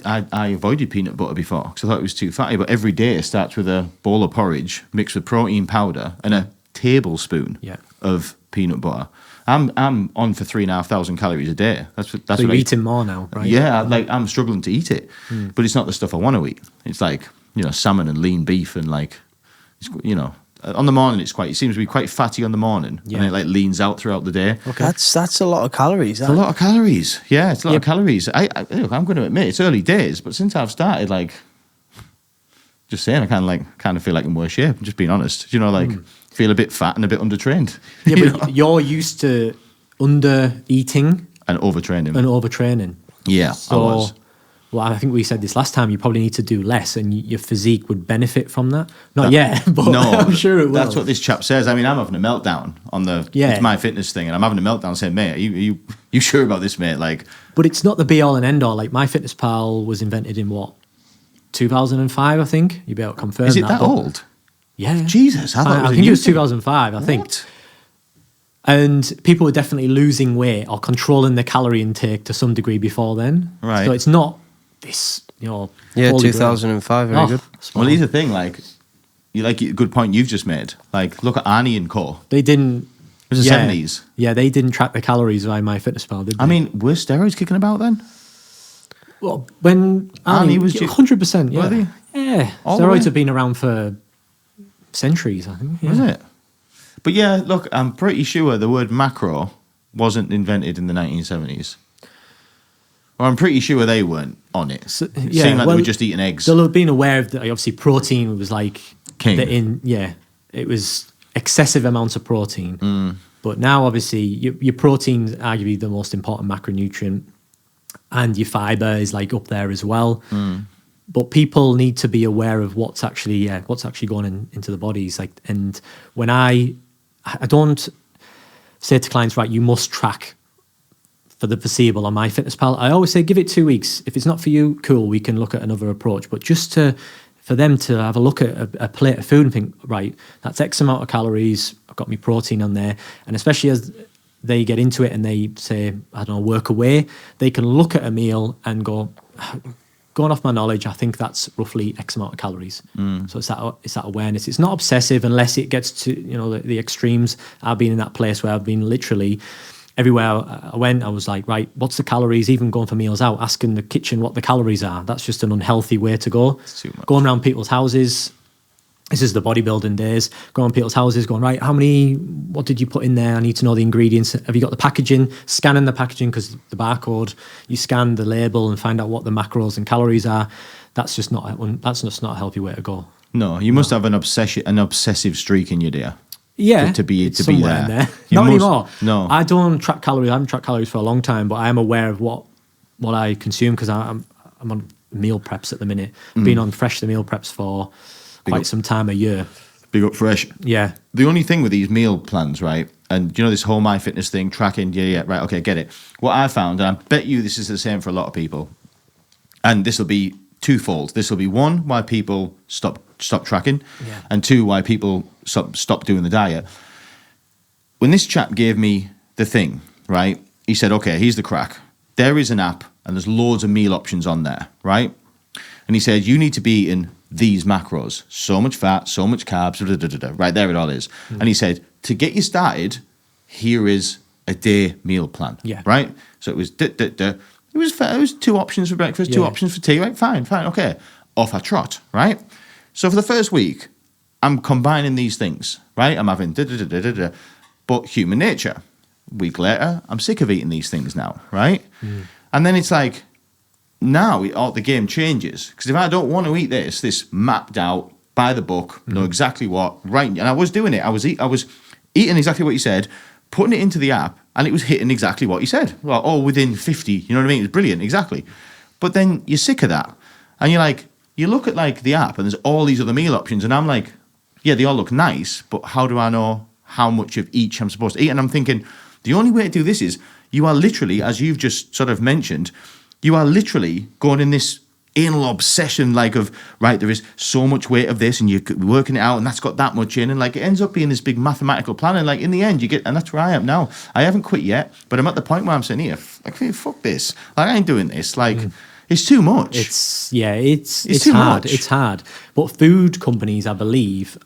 avoided peanut butter before because I thought it was too fatty, but every day it starts with a bowl of porridge mixed with protein powder and a tablespoon of peanut butter. I'm on for 3,500 calories a day. That's so what you're eating more now, right? Yeah, I'm struggling to eat it, but it's not the stuff I want to eat. It's like, salmon and lean beef and like, on the morning it seems to be quite fatty on the morning, and it like leans out throughout the day. Okay. That's a lot of calories. It's a lot of calories. Yeah, it's a lot of calories. Look, I'm going to admit it's early days, but since I've started, like, just saying, I kind of feel like I'm in worse shape. Just being honest, feel a bit fat and a bit undertrained. Yeah, but you're used to under eating and overtraining. Yeah, so, I was. Well, I think we said this last time. You probably need to do less, and your physique would benefit from that. Not yet, but no, I'm sure it will. That's what this chap says. I mean, I'm having a meltdown on the it's my fitness thing, and I'm having a meltdown saying, "Mate, are you sure about this, mate?" Like, but it's not the be all and end all. Like, MyFitnessPal was invented in 2005, I think. You'd be able to confirm. Is it that old? Yeah. Jesus, I thought it was I a think new it was thing. 2005, I think. What? And people were definitely losing weight or controlling their calorie intake to some degree before then. Right. So it's not this, you know. Yeah, holy grail. 2005, very good. spot Well, on. here's the thing, like, you like a good point you've just made. Like, look at Arnie and Co. They didn't. It was the 70s. Yeah, they didn't track the calories by MyFitnessPal, did they? I mean, were steroids kicking about then? well, when Arnie was 100%, yeah. Were they? Yeah. All the way? Steroids have been around for centuries, I think. Yeah. Was it? But yeah, look, I'm pretty sure the word macro wasn't invented in the 1970s. Or I'm pretty sure they weren't on it. So, It yeah, seemed like well, they were just eating eggs. They'll have been aware of that. Obviously, protein was like King. it was excessive amounts of protein. Mm. But now, obviously, your protein's arguably the most important macronutrient, and your fiber is like up there as well. Mm. But people need to be aware of what's actually going into the bodies. Like, and when I don't say to clients, right, you must track for the foreseeable on MyFitnessPal. I always say, give it 2 weeks. If it's not for you, cool, we can look at another approach. But just for them to have a look at a plate of food and think, right, that's X amount of calories, I've got my protein on there. And especially as they get into it and they say, I don't know, work away, they can look at a meal and go, going off my knowledge, I think that's roughly X amount of calories. So it's that awareness. It's not obsessive unless it gets to, you know, the extremes. I've been in that place where I've been literally everywhere I went, I was like, right, what's the calories? Even going for meals out, asking the kitchen what the calories are. That's just an unhealthy way to go. It's too much. Going around people's houses. This is the bodybuilding days. Going around people's houses, going, right, what did you put in there? I need to know the ingredients. Have you got the packaging? Scanning the packaging because the barcode, you scan the label and find out what the macros and calories are. That's just not a healthy way to go. No, you must have an obsessive streak in your day. Yeah, to be somewhere in there. there. You Not must- anymore. no. I don't track calories. I haven't tracked calories for a long time, but I am aware of what I consume because I'm on meal preps at the minute. Been on fresh the meal preps for quite some time, a year. Big up fresh. Yeah, The only thing with these meal plans, right? And you know this whole MyFitness thing, tracking, yeah, right, okay, get it. What I found, and I bet you this is the same for a lot of people, and this will be twofold. This will be one, why people stop tracking, Yeah. and two, why people stop doing the diet. When this chap gave me the thing, right? He said, okay, here's the crack. There is an app, and there's loads of meal options on there, right? And he said, you need to be eating these macros. So much fat, so much carbs, right there it all is. And he said, to get you started, here is a day meal plan, Yeah. right? So it was, it was fair. It was 2 options for breakfast, 2 Yeah. options for tea, right? Fine, okay. Off I trot, right? So for the first week, I'm combining these things, right? I'm having but human nature. A week later, I'm sick of eating these things now, right? And then it's like, now the game changes. Because if I don't want to eat this mapped out by the book, know exactly what, right? And I was doing it. I was eating exactly what you said, putting it into the app, and it was hitting exactly what you said. Well, all within 50, you know what I mean? It was brilliant, exactly. But then you're sick of that. And you're like, you look at like the app and there's all these other meal options, and I'm like, yeah, they all look nice, but how do I know how much of each I'm supposed to eat? And I'm thinking, the only way to do this is you are literally, as you've just sort of mentioned, you are literally going in this anal obsession like of, right, there is so much weight of this and you're working it out and that's got that much in, and like it ends up being this big mathematical plan, and like in the end you get, and that's where I am now. I haven't quit yet, but I'm at the point where I'm saying, here, like, fuck this. Like, I ain't doing this. Like, it's too much. it's too hard. much. It's hard. But food companies, I believe,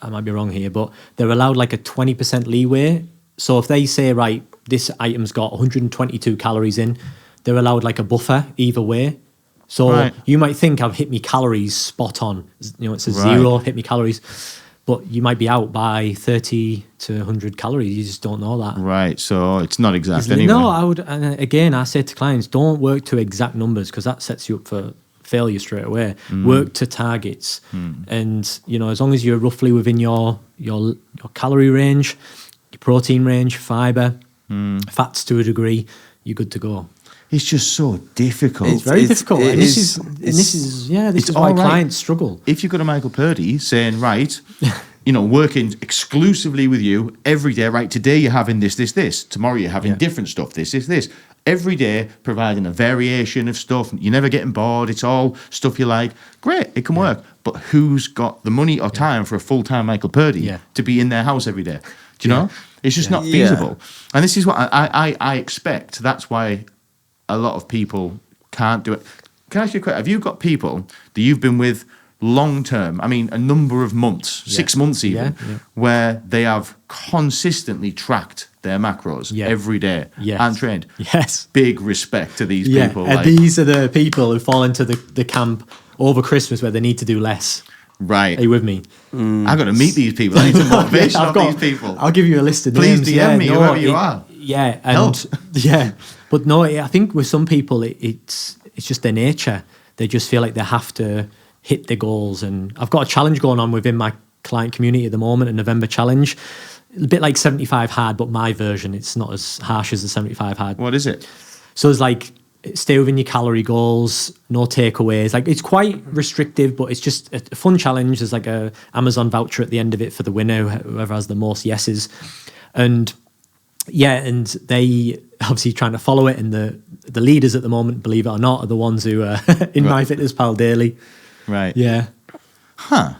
I might be wrong here, but they're allowed like a 20% leeway. So if they say, right, this item's got 122 calories in, they're allowed like a buffer either way. So Right. you might think I've hit me calories spot on. You know, it's a Right. 0, hit me calories. But you might be out by 30 to 100 calories. You just don't know that. Right, so it's not exact anyway. No, I would, and again, I say to clients, don't work to exact numbers because that sets you up for failure straight away. Work to targets, and you know, as long as you're roughly within your calorie range, your protein range, fiber, fats to a degree, you're good to go. It's just so difficult. It's very difficult, and this is it's why all right. clients struggle. If you go to Michael Purdie saying, right, you know, working exclusively with you every day, right, today you're having this. Tomorrow you're having different stuff, this. Every day providing a variation of stuff. You're never getting bored. It's all stuff you like. Great, it can work. but who's got the money or time for a full-time Michael Purdie Yeah. to be in their house every day? Do you know? It's just not feasible. And this is what I expect. That's why a lot of people can't do it. Can I ask you a question? Have you got people that you've been with long-term, I mean, a number of months, 6 months even, where they have consistently tracked their macros every day and trained? Yes. Big respect to these people. And these are the people who fall into the camp over Christmas where they need to do less. Right. Are you with me? I've got to meet these people. I need some motivation off these people. I'll give you a list of Please names. DM me, whoever you are. Yeah, and Help. but no, I think with some people it's just their nature. They just feel like they have to hit their goals. And I've got a challenge going on within my client community at the moment, a November challenge. A bit like 75 hard, but my version. It's not as harsh as the 75 hard. What is it? So it's like stay within your calorie goals, no takeaways. Like it's quite restrictive, but it's just a fun challenge. There's like a Amazon voucher at the end of it for the winner, whoever has the most yeses. And and they obviously trying to follow it. And the leaders at the moment, believe it or not, are the ones who are in MyFitnessPal daily. Right. Yeah. Huh.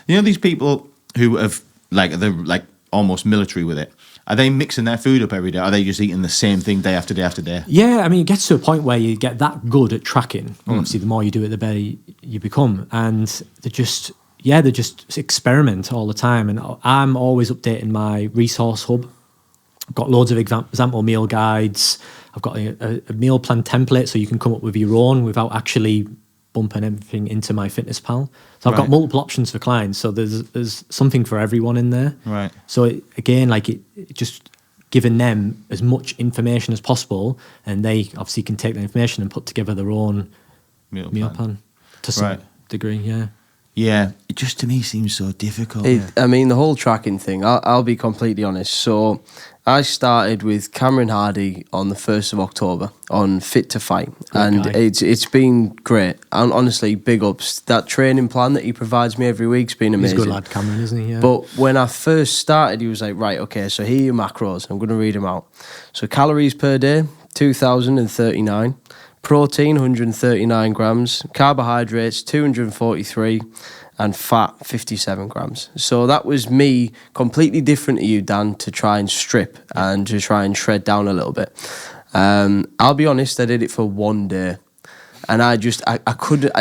You know these people who have they're like almost military with it. Are they mixing their food up every day? Are they just eating the same thing day after day after day? Yeah, I mean, it gets to a point where you get that good at tracking. Obviously, the more you do it, the better you become. And they just experiment all the time. And I'm always updating my resource hub. I've got loads of example meal guides. I've got a meal plan template so you can come up with your own without actually bumping everything into MyFitnessPal. So I've got multiple options for clients. So there's something for everyone in there. Right. So it just giving them as much information as possible, and they obviously can take the information and put together their own meal plan to some degree. Yeah. Yeah, it just to me seems so difficult. I mean, the whole tracking thing, I'll be completely honest. So I started with Cameron Hardy on the 1st of October on Fit to Fight. And it's been great. And honestly, big ups. That training plan that he provides me every week's been amazing. He's a good lad, Cameron, isn't he? Yeah. But when I first started, he was like, right, okay, so here are your macros. I'm going to read them out. So calories per day, 2,039. Protein, 139 grams. Carbohydrates, 243. And fat, 57 grams. So that was me, completely different to you, Dan, to try and strip and to try and shred down a little bit. I'll be honest, I did it for one day. And I couldn't,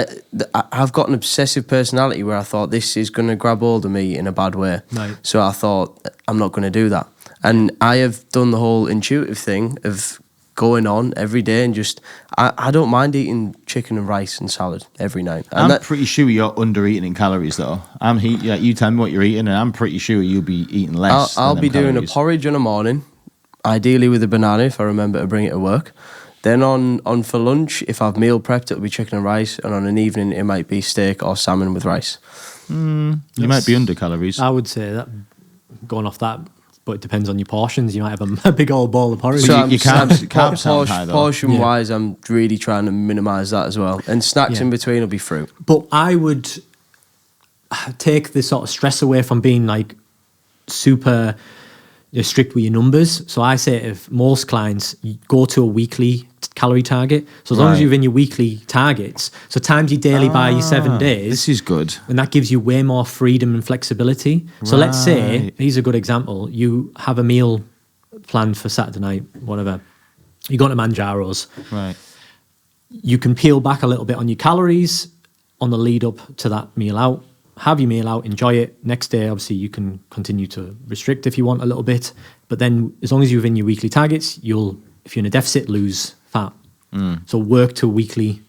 I've got an obsessive personality where I thought this is going to grab hold of me in a bad way. Right. So I thought, I'm not going to do that. And I have done the whole intuitive thing of going on every day and just I don't mind eating chicken and rice and salad every night. And I'm pretty sure you're under eating in calories though. You tell me what you're eating and I'm pretty sure you'll be eating less. I'll be doing calories. a porridge in the morning, ideally with a banana if I remember to bring it to work. Then on for lunch, if I've meal prepped, it'll be chicken and rice, and on an evening it might be steak or salmon with rice. You might be under calories. I would say that going off that, but it depends on your portions. You might have a big old bowl of porridge. So you can't sound high though. Portion wise, I'm really trying to minimise that as well. And snacks in between will be fruit. But I would take the sort of stress away from being like super strict with your numbers. So I say if most clients, you go to a weekly calorie target. So as long as you're in your weekly targets, so times your daily by your 7 days. This is good. And that gives you way more freedom and flexibility. So let's say, here's a good example. You have a meal planned for Saturday night, whatever. You go to Manjaro's. Right. You can peel back a little bit on your calories on the lead up to that meal out. Have your meal out, enjoy it. Next day, obviously, you can continue to restrict if you want a little bit. But then as long as you're within your weekly targets, you'll, if you're in a deficit, lose fat. So work to weekly.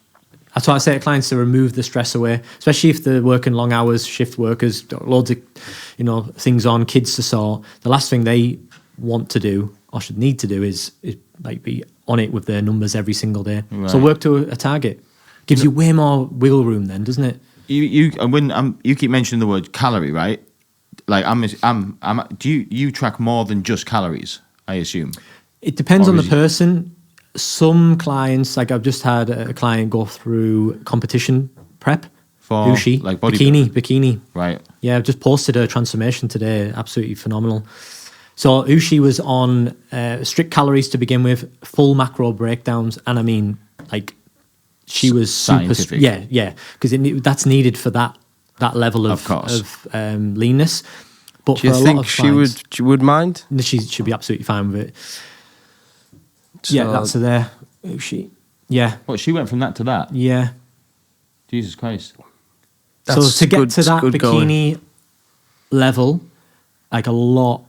That's why I say to clients to remove the stress away, especially if they're working long hours, shift workers, loads of things on, kids to sort. The last thing they want to do or should need to do is like be on it with their numbers every single day. Right. So work to a target. Gives you way more wiggle room then, doesn't it? You keep mentioning the word calorie, right? Like do you track more than just calories? I assume it depends on the person. Some clients, like I've just had a client go through competition prep for Ushi, like bikini. Right. Yeah, I've just posted her transformation today. Absolutely phenomenal. So Ushi was on strict calories to begin with, full macro breakdowns, and I mean, like she was scientific. Yeah, because that's needed for that that level of course. leanness. But Do you for a think lot of she clients, would mind? she should be absolutely fine with it. So- Yeah, that's her there. Yeah, What, she went from that to that? yeah. Jesus Christ. So That's to get good- to that good going. bikini level, like a lot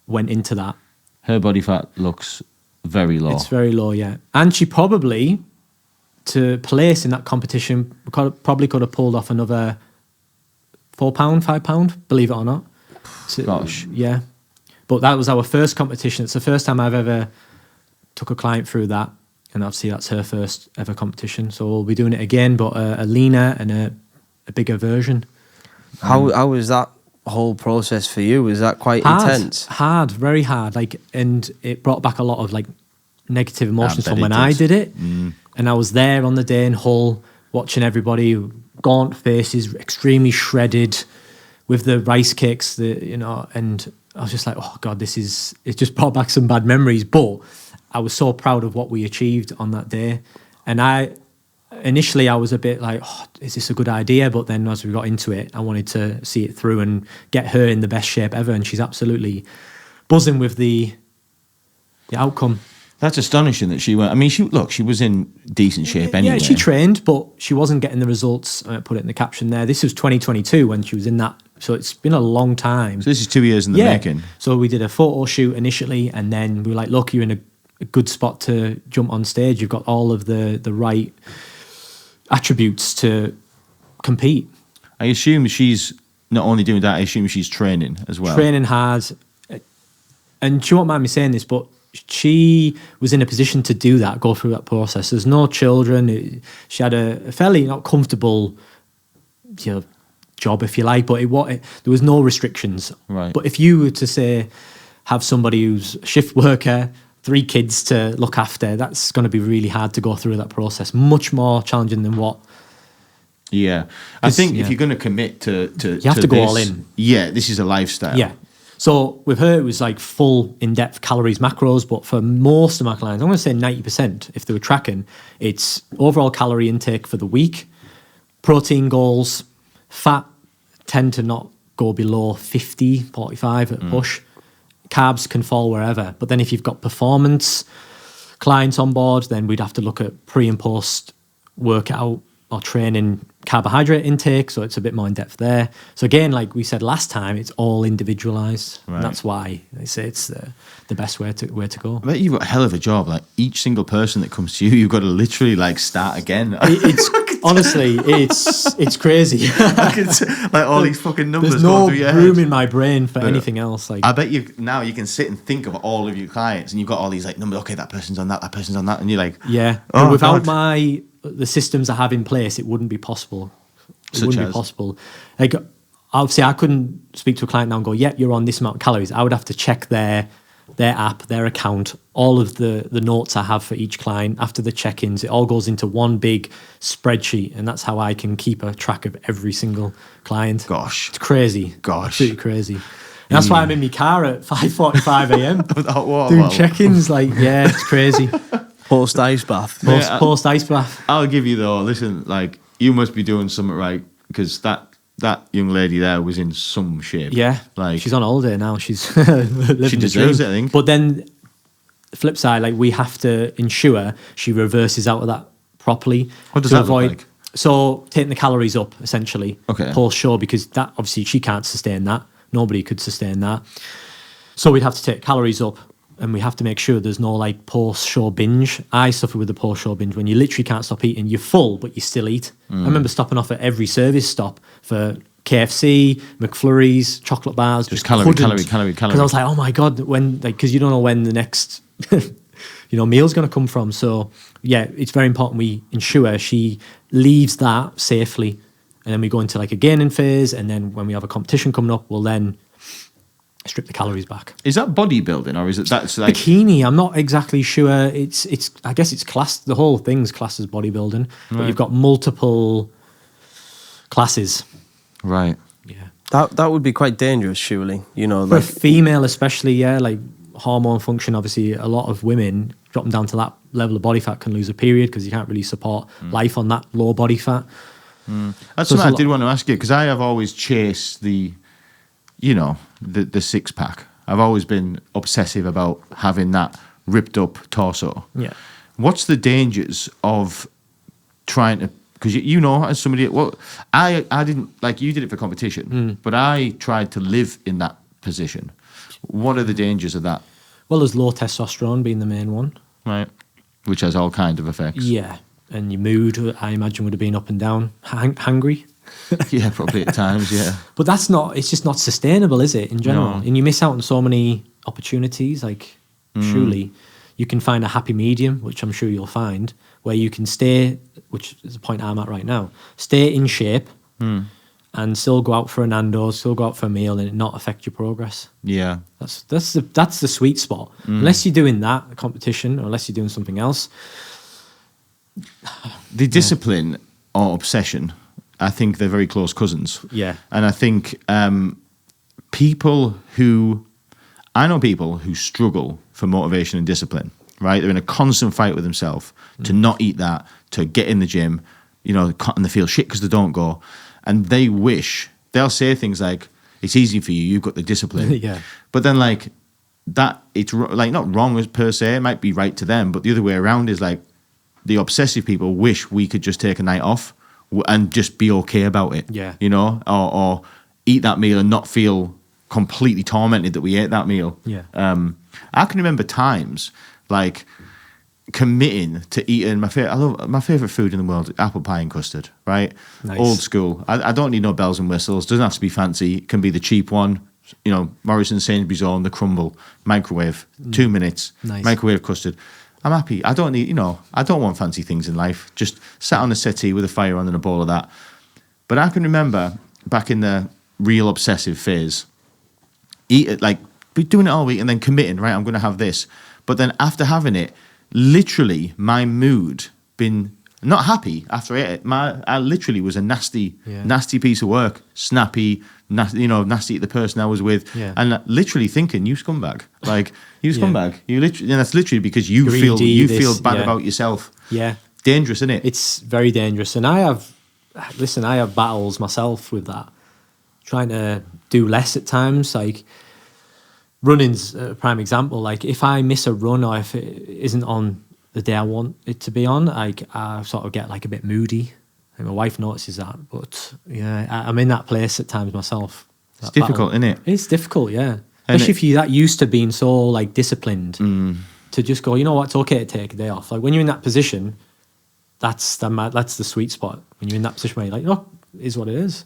went into that. Her body fat looks very low. It's very low, yeah. And she probably, to place in that competition, probably could have pulled off another £4, £5, believe it or not. So, Gosh. yeah. But that was our first competition. It's the first time I've ever took a client through that. And obviously that's her first ever competition. So we'll be doing it again, but a leaner and a bigger version. How was that whole process for you? Was that quite intense? Hard, very hard. Like, and it brought back a lot of like negative emotions bet from it when did. I did it. And I was there on the day in Hull, watching everybody, gaunt faces, extremely shredded, with the rice cakes, and I was just like, oh God, it just brought back some bad memories. But I was so proud of what we achieved on that day. And initially I was a bit like, oh, is this a good idea? But then as we got into it, I wanted to see it through and get her in the best shape ever. And she's absolutely buzzing with the outcome. That's astonishing that she went. I mean, she was in decent shape anyway. Yeah, she trained, but she wasn't getting the results. I put it in the caption there. This was 2022 when she was in that. So it's been a long time. So this is 2 years in the making. So we did a photo shoot initially, and then we were like, look, you're in a good spot to jump on stage. You've got all of the right attributes to compete. I assume she's not only doing that, I assume she's training as well. Training hard. And she won't mind me saying this, but she was in a position to do that, go through that process. There's no children. She had a fairly not comfortable job, if you like, but there was no restrictions. Right. But if you were to say, have somebody who's a shift worker, 3 kids to look after, that's going to be really hard to go through that process. Much more challenging than what. Yeah. I think if you're going to commit to you have to go all in. Yeah, this is a lifestyle. Yeah. So with her, it was like full in-depth calories, macros, but for most of my clients, I'm going to say 90%, if they were tracking, it's overall calorie intake for the week, protein goals, fat tend to not go below 50, 45 at push. Carbs can fall wherever. But then if you've got performance clients on board, then we'd have to look at pre and post workout or training carbohydrate intake. So it's a bit more in depth there. So again, like we said last time, it's all individualized. Right. And that's why they say it's the best way to go. I bet you've got a hell of a job. Like each single person that comes to you, you've got to literally like start again. It's honestly, it's crazy. Like all these fucking numbers. There's going no through your room head. in my brain for anything else. Like I bet you can sit and think of all of your clients, and you've got all these like numbers. Okay, that person's on that person's on that, and you're like, yeah. Oh, But without God. the systems I have in place, it wouldn't be possible. It Such wouldn't as? be possible. Like obviously, I couldn't speak to a client now and go, "Yeah, you're on this amount of calories." I would have to check their app, their account, all of the notes I have for each client after the check-ins. It all goes into one big spreadsheet, and that's how I can keep a track of every single client. Gosh. It's crazy. Gosh. Absolutely crazy. And that's why I'm in my car at 5:45 a.m. Without water doing bottle. check-ins. Like, yeah, it's crazy. Post ice bath. Post ice bath. I'll give you though. Listen, like you must be doing something right because that young lady there was in some shape. Yeah, like she's on holiday now. She's living She the deserves dream. it, I think. But then, flip side, like we have to ensure she reverses out of that properly. What does to that look like? So taking the calories up essentially. Okay. Post show, because that obviously she can't sustain that. Nobody could sustain that. So we'd have to take calories up. And we have to make sure there's no like post-show binge. I suffer with the post-show binge when you literally can't stop eating. You're full, but you still eat. I remember stopping off at every service stop for KFC, McFlurries, chocolate bars. Just calorie. Because I was like, oh my God, because you don't know when the next meal's going to come from. So yeah, it's very important we ensure she leaves that safely. And then we go into like a gaining phase. And then when we have a competition coming up, we'll then strip the calories back. Is that bodybuilding or is it that's like bikini? I'm not exactly sure. It's I guess it's classed. The whole thing's classed as bodybuilding, but you've got multiple classes. right? Yeah, That would be quite dangerous, surely. You know, for a like female especially. Yeah, like hormone function. Obviously, a lot of women dropping down to that level of body fat can lose a period because you can't really support life on that low body fat. That's So something I it's a did want to ask you, because I have always chased the six pack. I've always been obsessive about having that ripped up torso. Yeah. What's the dangers of trying to? Because you know, as somebody, I didn't, like, you did it for competition, but I tried to live in that position. What are the dangers of that? Well, there's low testosterone being the main one. Right. Which has all kinds of effects. Yeah. And your mood, I imagine, would have been up and down. Hungry. Yeah, probably at times, yeah. But it's just not sustainable, is it, in general? No. And you miss out on so many opportunities. Like, surely you can find a happy medium, which I'm sure you'll find, where you can stay, which is the point I'm at right now, stay in shape and still go out for a Nando's, still go out for a meal and it not affect your progress. Yeah. That's the sweet spot. Unless you're doing that, a competition, or unless you're doing something else. The discipline or obsession, I think they're very close cousins. Yeah. And I think I know people who struggle for motivation and discipline, right? They're in a constant fight with themselves to not eat that, to get in the gym, and they feel shit because they don't go. And they'll say things like, it's easy for you, you've got the discipline. Yeah. But then, like, that, it's like not wrong as per se, it might be right to them, but the other way around is like, the obsessive people wish we could just take a night off and just be okay about it. Yeah. Or eat that meal and not feel completely tormented that we ate that meal. Yeah. I can remember times like committing to eating my favorite food in the world, apple pie and custard, right? Nice. Old school. I don't need no bells and whistles. Doesn't have to be fancy. It can be the cheap one. Morrison, Sainsbury's own, the crumble, microwave, 2 minutes, Nice. microwave custard. I'm happy. I don't need, I don't want fancy things in life. Just sat on a settee with a fire on and a bowl of that. But I can remember back in the real obsessive phase, be doing it all week and then committing, right, I'm going to have this. But then after having it, literally my mood been not happy after I ate it. I literally was a nasty piece of work, snappy, nasty at the person I was with, and literally thinking, you scumbag, like you scumbag. You literally, and that's literally because you feel bad about yourself. Yeah, dangerous, isn't it? It's very dangerous, and I have battles myself with that, trying to do less at times. Like running's a prime example. Like if I miss a run or if it isn't on the day I want it to be on, I sort of get like a bit moody. And my wife notices that, but yeah, I'm in that place at times myself. It's difficult, isn't it? It's difficult, yeah. Especially if you're that used to being so like disciplined to just go, you know what, it's okay to take a day off. Like when you're in that position, that's the sweet spot. When you're in that position where you're like, oh, it is what it is.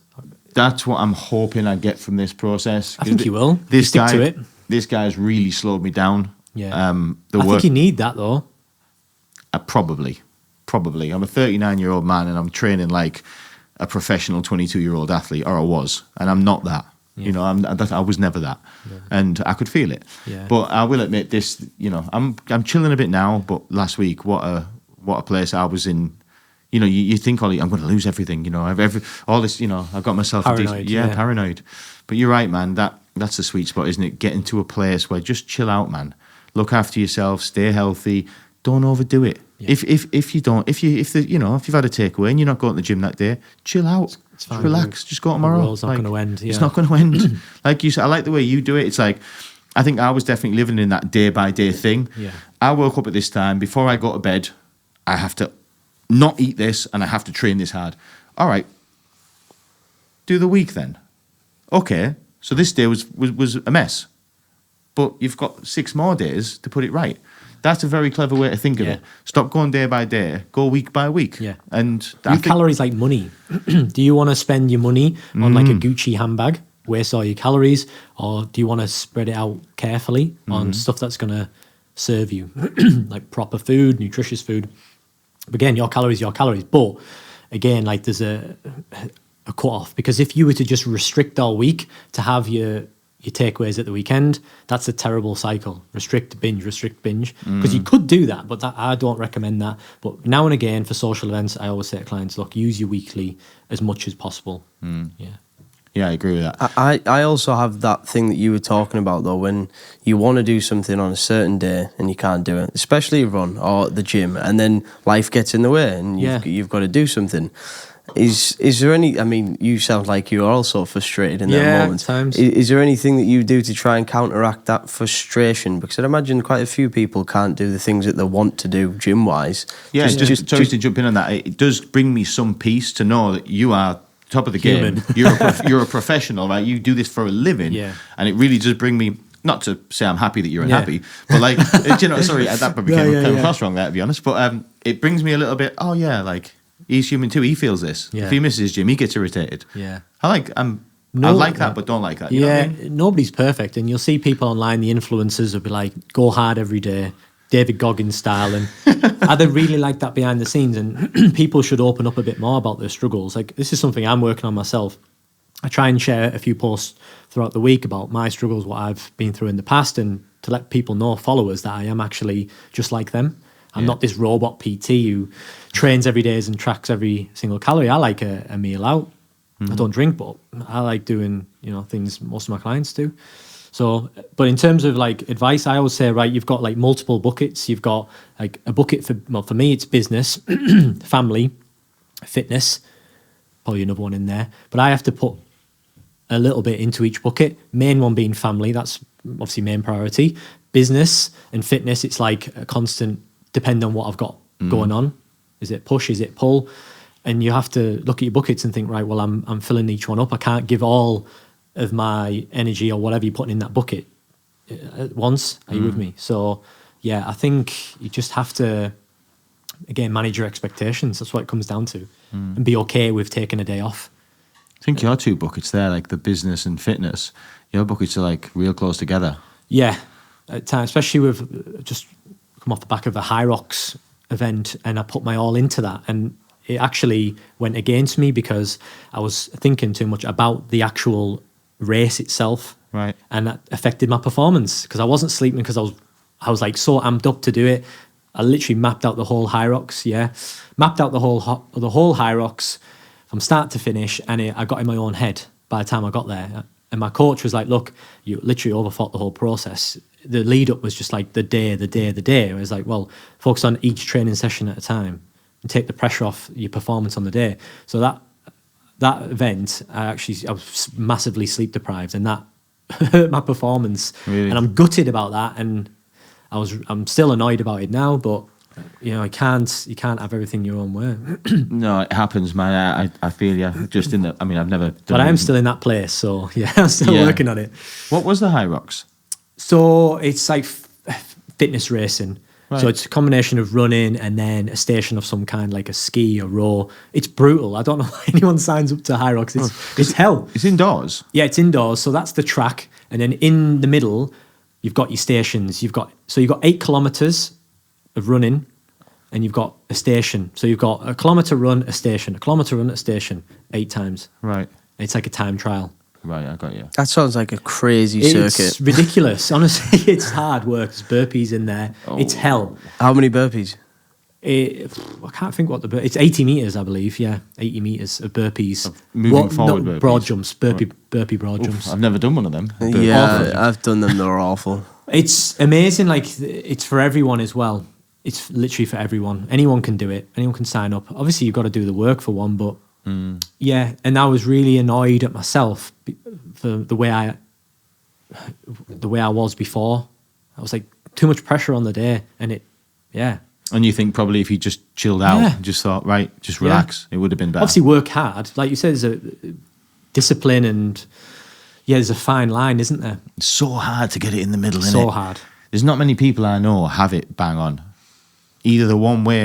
That's what I'm hoping I get from this process. I think you will. This stick guy, to it. This guy's really slowed me down. Yeah. I think you need that though. Probably. I'm a 39-year-old man and I'm training like a professional 22-year-old athlete, or I was, and I'm not that. Yeah. I was never that, and I could feel it. Yeah. But I will admit this. I'm chilling a bit now. But last week, what a place I was in. You think, Ollie, I'm going to lose everything. I've all this. I've got myself paranoid. Paranoid. But you're right, man. That's the sweet spot, isn't it? Getting to a place where just chill out, man. Look after yourself. Stay healthy. Don't overdo it. Yeah. If you've had a takeaway and you're not going to the gym that day, chill out. It's fine, relax. Just go tomorrow. The world's not going to end. Yeah. It's not going to end. Like you said, I like the way you do it. It's like, I think I was definitely living in that day by day thing. Yeah. I woke up at this time. Before I go to bed, I have to not eat this and I have to train this hard. All right. Do the week then. Okay. So this day was a mess. But you've got 6 more days to put it right. That's a very clever way to think of it. Stop going day by day. Go week by week. Yeah. And calories like money. Do you want to spend your money on like a Gucci handbag, waste all your calories, or do you want to spread it out carefully on stuff that's going to serve you, like proper food, nutritious food? Again, your calories. But again, like there's a cut off, because if you were to just restrict all week to have your takeaways at the weekend, that's a terrible cycle. Restrict, binge. Because you could do that, but I don't recommend that. But now and again, for social events, I always say to clients, look, use your weekly as much as possible. Yeah, I agree with that. I also have that thing that you were talking about, though, when you want to do something on a certain day and you can't do it, especially a run or the gym, and then life gets in the way and you've got to do something. Is there any? I mean, you sound like you're also frustrated in that moment. At times. Is there anything that you do to try and counteract that frustration? Because I'd imagine quite a few people can't do the things that they want to do gym wise. Yeah, just to jump in on that, it does bring me some peace to know that you are top of the game. You're a professional, right? You do this for a living, and it really does bring me. Not to say I'm happy that you're unhappy, but like, sorry, that probably came across wrong there, to be honest. But it brings me a little bit. Oh yeah, like. He's human too. He feels this. Yeah. If he misses his gym, he gets irritated. Yeah, I like that, but don't like that. You know what I mean? Nobody's perfect, and you'll see people online. The influencers will be like, "Go hard every day," David Goggins style, and are they really like that behind the scenes? And people should open up a bit more about their struggles. Like this is something I'm working on myself. I try and share a few posts throughout the week about my struggles, what I've been through in the past, and to let people know, followers, that I am actually just like them. I'm not this robot PT who trains every day and tracks every single calorie. I like a meal out. I don't drink, but I like doing things most of my clients do. So, but in terms of like advice, I always say, right, you've got like multiple buckets. You've got like a bucket for me, it's business, family, fitness, probably another one in there. But I have to put a little bit into each bucket. Main one being family. That's obviously main priority. Business and fitness, it's like a constant. Depend on what I've got going on. Is it push? Is it pull? And you have to look at your buckets and think, right, well, I'm filling each one up. I can't give all of my energy or whatever you're putting in that bucket at once. Are you with me? So, yeah, I think you just have to, again, manage your expectations. That's what it comes down to. And be okay with taking a day off. I think your two buckets there, like the business and fitness, your buckets are like real close together. Yeah, at times, especially with just... off the back of a High Rocks event, and I put my all into that, and it actually went against me because I was thinking too much about the actual race itself, right? And that affected my performance because I wasn't sleeping because I was like so amped up to do it. I literally mapped out the whole High Rocks, mapped out the whole High Rocks from start to finish, and I got in my own head by the time I got there. And my coach was like, "Look, you literally overthought the whole process." The lead up was just like the day. It was like, well, focus on each training session at a time and take the pressure off your performance on the day. So that event, I was massively sleep deprived, and that hurt my performance. Really? And I'm gutted about that, and I'm still annoyed about it now. But you can't have everything your own way. No, it happens, man. I feel you. Just in the. I mean, I've never. But I am still in that place, so yeah, I'm still working on it. What was the High Rocks? So it's like fitness racing. Right. So it's a combination of running and then a station of some kind, like a ski or row. It's brutal. I don't know why anyone signs up to High Rocks. It's hell. It's indoors. Yeah, it's indoors. So that's the track, and then in the middle, you've got your stations. You've got 8 kilometers of running, and you've got a station. So you've got a kilometer run, a station, a kilometer run, a station, 8 times. Right. It's like a time trial. Right, I got you. That sounds like a crazy circuit. It's ridiculous. Honestly, it's hard work. There's burpees in there. Oh. It's hell. How many burpees? I can't think what it's 80 meters, I believe. Yeah, 80 meters of burpees. Moving forward burpees. Broad jumps, burpee broad jumps. I've never done one of them. Yeah, I've done them. They're awful. It's amazing. Like, it's for everyone as well. It's literally for everyone. Anyone can do it. Anyone can sign up. Obviously, you've got to do the work for one, but yeah. And I was really annoyed at myself for the way I was before. I was like, too much pressure on the day, and And you think probably if you just chilled out and just thought, right, just relax, it would have been better. Obviously, work hard. Like you said, there's a discipline and there's a fine line, isn't there? It's so hard to get it in the middle, isn't it? So hard. There's not many people I know have it bang on. Either the one way,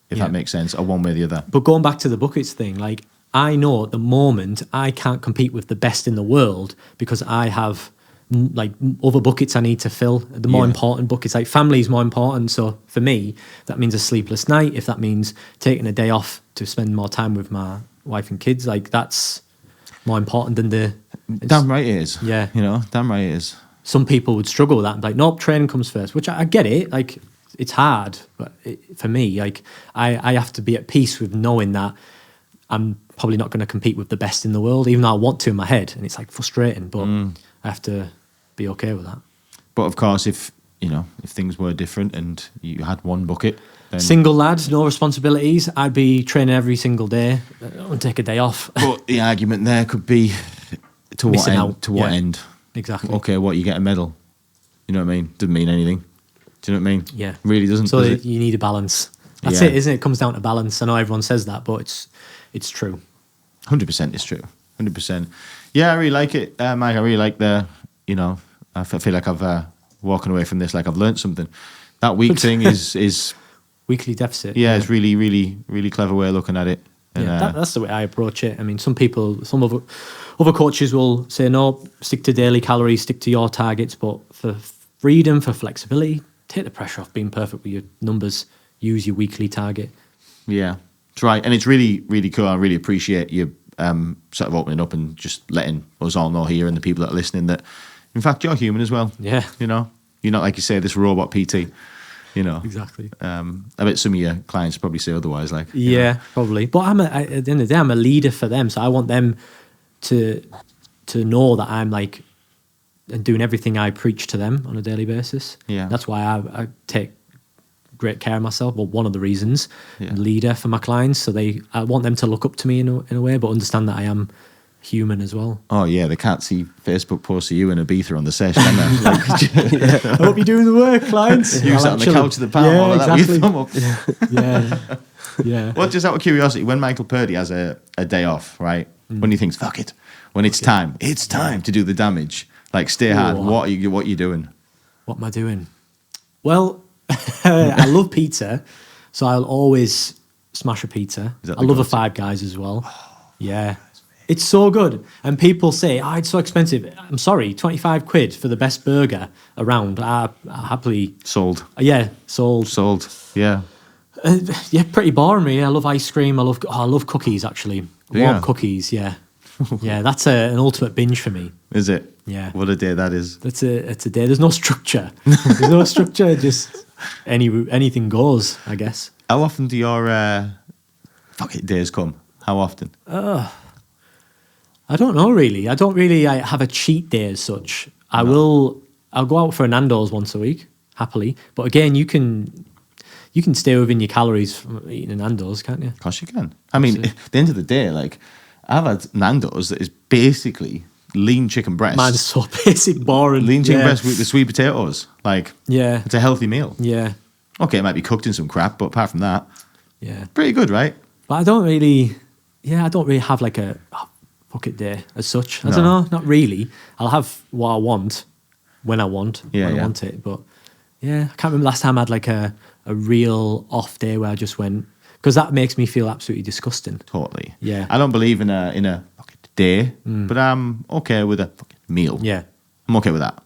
if that makes sense, or one way or the other. But going back to the buckets thing, like, I know at the moment I can't compete with the best in the world because I have like other buckets I need to fill. The more important buckets, like family is more important. So for me, that means a sleepless night. If that means taking a day off to spend more time with my wife and kids, like, that's more important than damn right it is. Yeah. Damn right it is. Some people would struggle with that and be like, nope, training comes first, which I get it. Like, it's hard, but for me, like, I have to be at peace with knowing that I'm probably not going to compete with the best in the world, even though I want to in my head, and it's like frustrating, but I have to be okay with that. But of course, if things were different and you had one bucket, Single lad, no responsibilities. I'd be training every single day and take a day off. But the argument there could be to what Missing end? out. To what Yeah. end? Exactly. Okay, what, you get a medal? You know what I mean? Doesn't mean anything. Do you know what I mean? Yeah. Really doesn't. So does it? you need a balance. That's Yeah. it, isn't it? It comes down to balance. I know everyone says that, but it's true. 100% is true. 100%. Yeah, I really like it, Mike. I really like I feel like I've walking away from this like I've learned something. That week thing is Weekly deficit. yeah, it's really, really, really clever way of looking at it. And, Yeah, that's the way I approach it. I mean, some other coaches will say, no, stick to daily calories, stick to your targets, but for freedom, for flexibility, take the pressure off being perfect with your numbers, use your weekly target. yeah, it's right. And it's really, really cool. I really appreciate you sort of opening up and just letting us all know here and the people that are listening that, in fact, you're human as well. Yeah. You know, you're not, like you say, this robot PT. You know, Exactly. I bet some of your clients probably say otherwise. Like, you Yeah, know. probably. But at the end of the day, I'm a leader for them, so I want them to know that I'm like doing everything I preach to them on a daily basis. Yeah. That's why I take great care of myself. Well, one of the reasons, Yeah. leader for my clients. So I want them to look up to me in a way, but understand that I am human as well. Oh yeah, they can't see Facebook posts of you in Ibiza on the session, can they? Like, I hope you're doing the work, clients. you sat on the couch of the panel, all of that with your thumb up. Yeah, yeah. Well, just out of curiosity, when Michael Purdie has a day off, right? When he thinks, fuck it, when it's time to do the damage. Like, stay hard. Whoa. What are you doing? What am I doing? Well, I love pizza, so I'll always smash a pizza. Is that I the love a go-to? Five Guys as well. Yeah. It's so good. And people say, oh, it's so expensive. I'm sorry, 25 quid for the best burger around. I happily, Sold. sold. Yeah. Yeah, pretty boring, really. I love ice cream. I love cookies, actually. Yeah. Warm cookies, yeah. Yeah, that's an ultimate binge for me. Is it? Yeah. What a day that is. It's a day. There's no structure. There's no structure. Just anything goes, I guess. How often do your days come? How often? I don't know really. I don't really have a cheat day as such. I'll go out for a Nando's once a week, happily. But again, you can stay within your calories from eating a Nando's, can't you? Of course you can. I mean, at the end of the day, like, I've had Nando's that is basically lean chicken breast. Mine's so basic, boring. Lean chicken Yeah. breast with the sweet potatoes. Like, Yeah. it's a healthy meal. Yeah. Okay, it might be cooked in some crap, but apart from that, Yeah. pretty good, right? But I don't really have like a fuck it day as such. I don't know, not really. I'll have what I want when I want, Yeah, when yeah. I want it. But yeah, I can't remember last time I had like a real off day where I just went, because that makes me feel absolutely disgusting. Totally. Yeah. I don't believe in a fucking day, but I'm okay with a fucking meal. Yeah. I'm okay with that.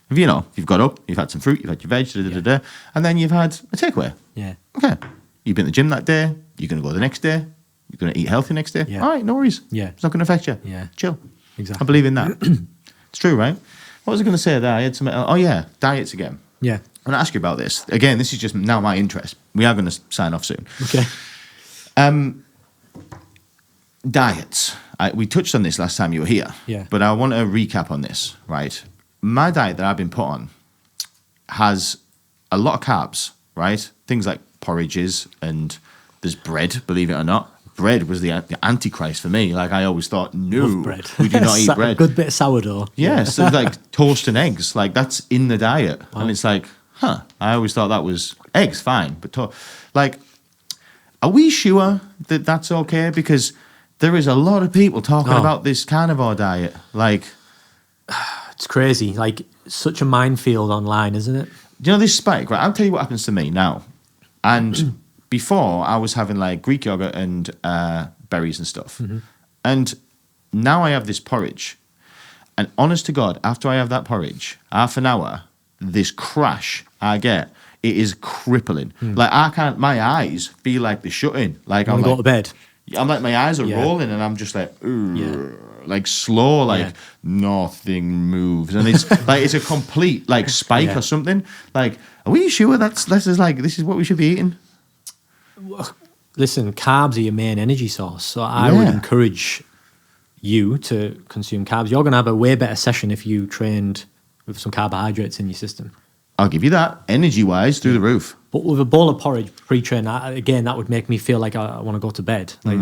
If you've got up, you've had some fruit, you've had your veg, and then you've had a takeaway. Yeah. Okay. You've been to the gym that day, you're going to go the next day, you're going to eat healthy next day. Yeah. All right, no worries. Yeah. It's not going to affect you. Yeah. Chill. Exactly. I believe in that. It's true, right? What was I going to say there? I had some. Oh, yeah, diets again. Yeah. I'm going to ask you about this. Again, this is just now my interest. We are going to sign off soon. Okay. Diets. We touched on this last time you were here. Yeah. But I want to recap on this, right? My diet that I've been put on has a lot of carbs, right? Things like porridges and there's bread, believe it or not. Bread was the antichrist for me. Like, I always thought, no, Love bread. we do not eat bread. Good bit of sourdough. Yeah, so like toast and eggs, like that's in the diet. And it's like, I always thought that was eggs, fine. But like, are we sure that that's okay? Because there is a lot of people talking about this carnivore diet. Like, It's crazy. Like, such a minefield online, isn't it? do you know this spike, right? I'll tell you what happens to me now. And before, I was having like Greek yogurt and berries and stuff. And now I have this porridge. And honest to God, after I have that porridge, half an hour, this crash I get, it is crippling. Like, I can't, my eyes feel like they're shutting. Like, Want I'm to go like, to bed? I'm like, my eyes are Yeah. rolling and I'm just like, Yeah. like slow, like Yeah. nothing moves. And it's like, it's a complete like spike Yeah. or something. Like, are we sure this is what we should be eating? Listen, carbs are your main energy source. So I would Yeah. encourage you to consume carbs. You're going to have a way better session if you trained with some carbohydrates in your system. I'll give you that. Energy-wise, through the roof. But with a bowl of porridge pre-train, again, that would make me feel like I want to go to bed. Like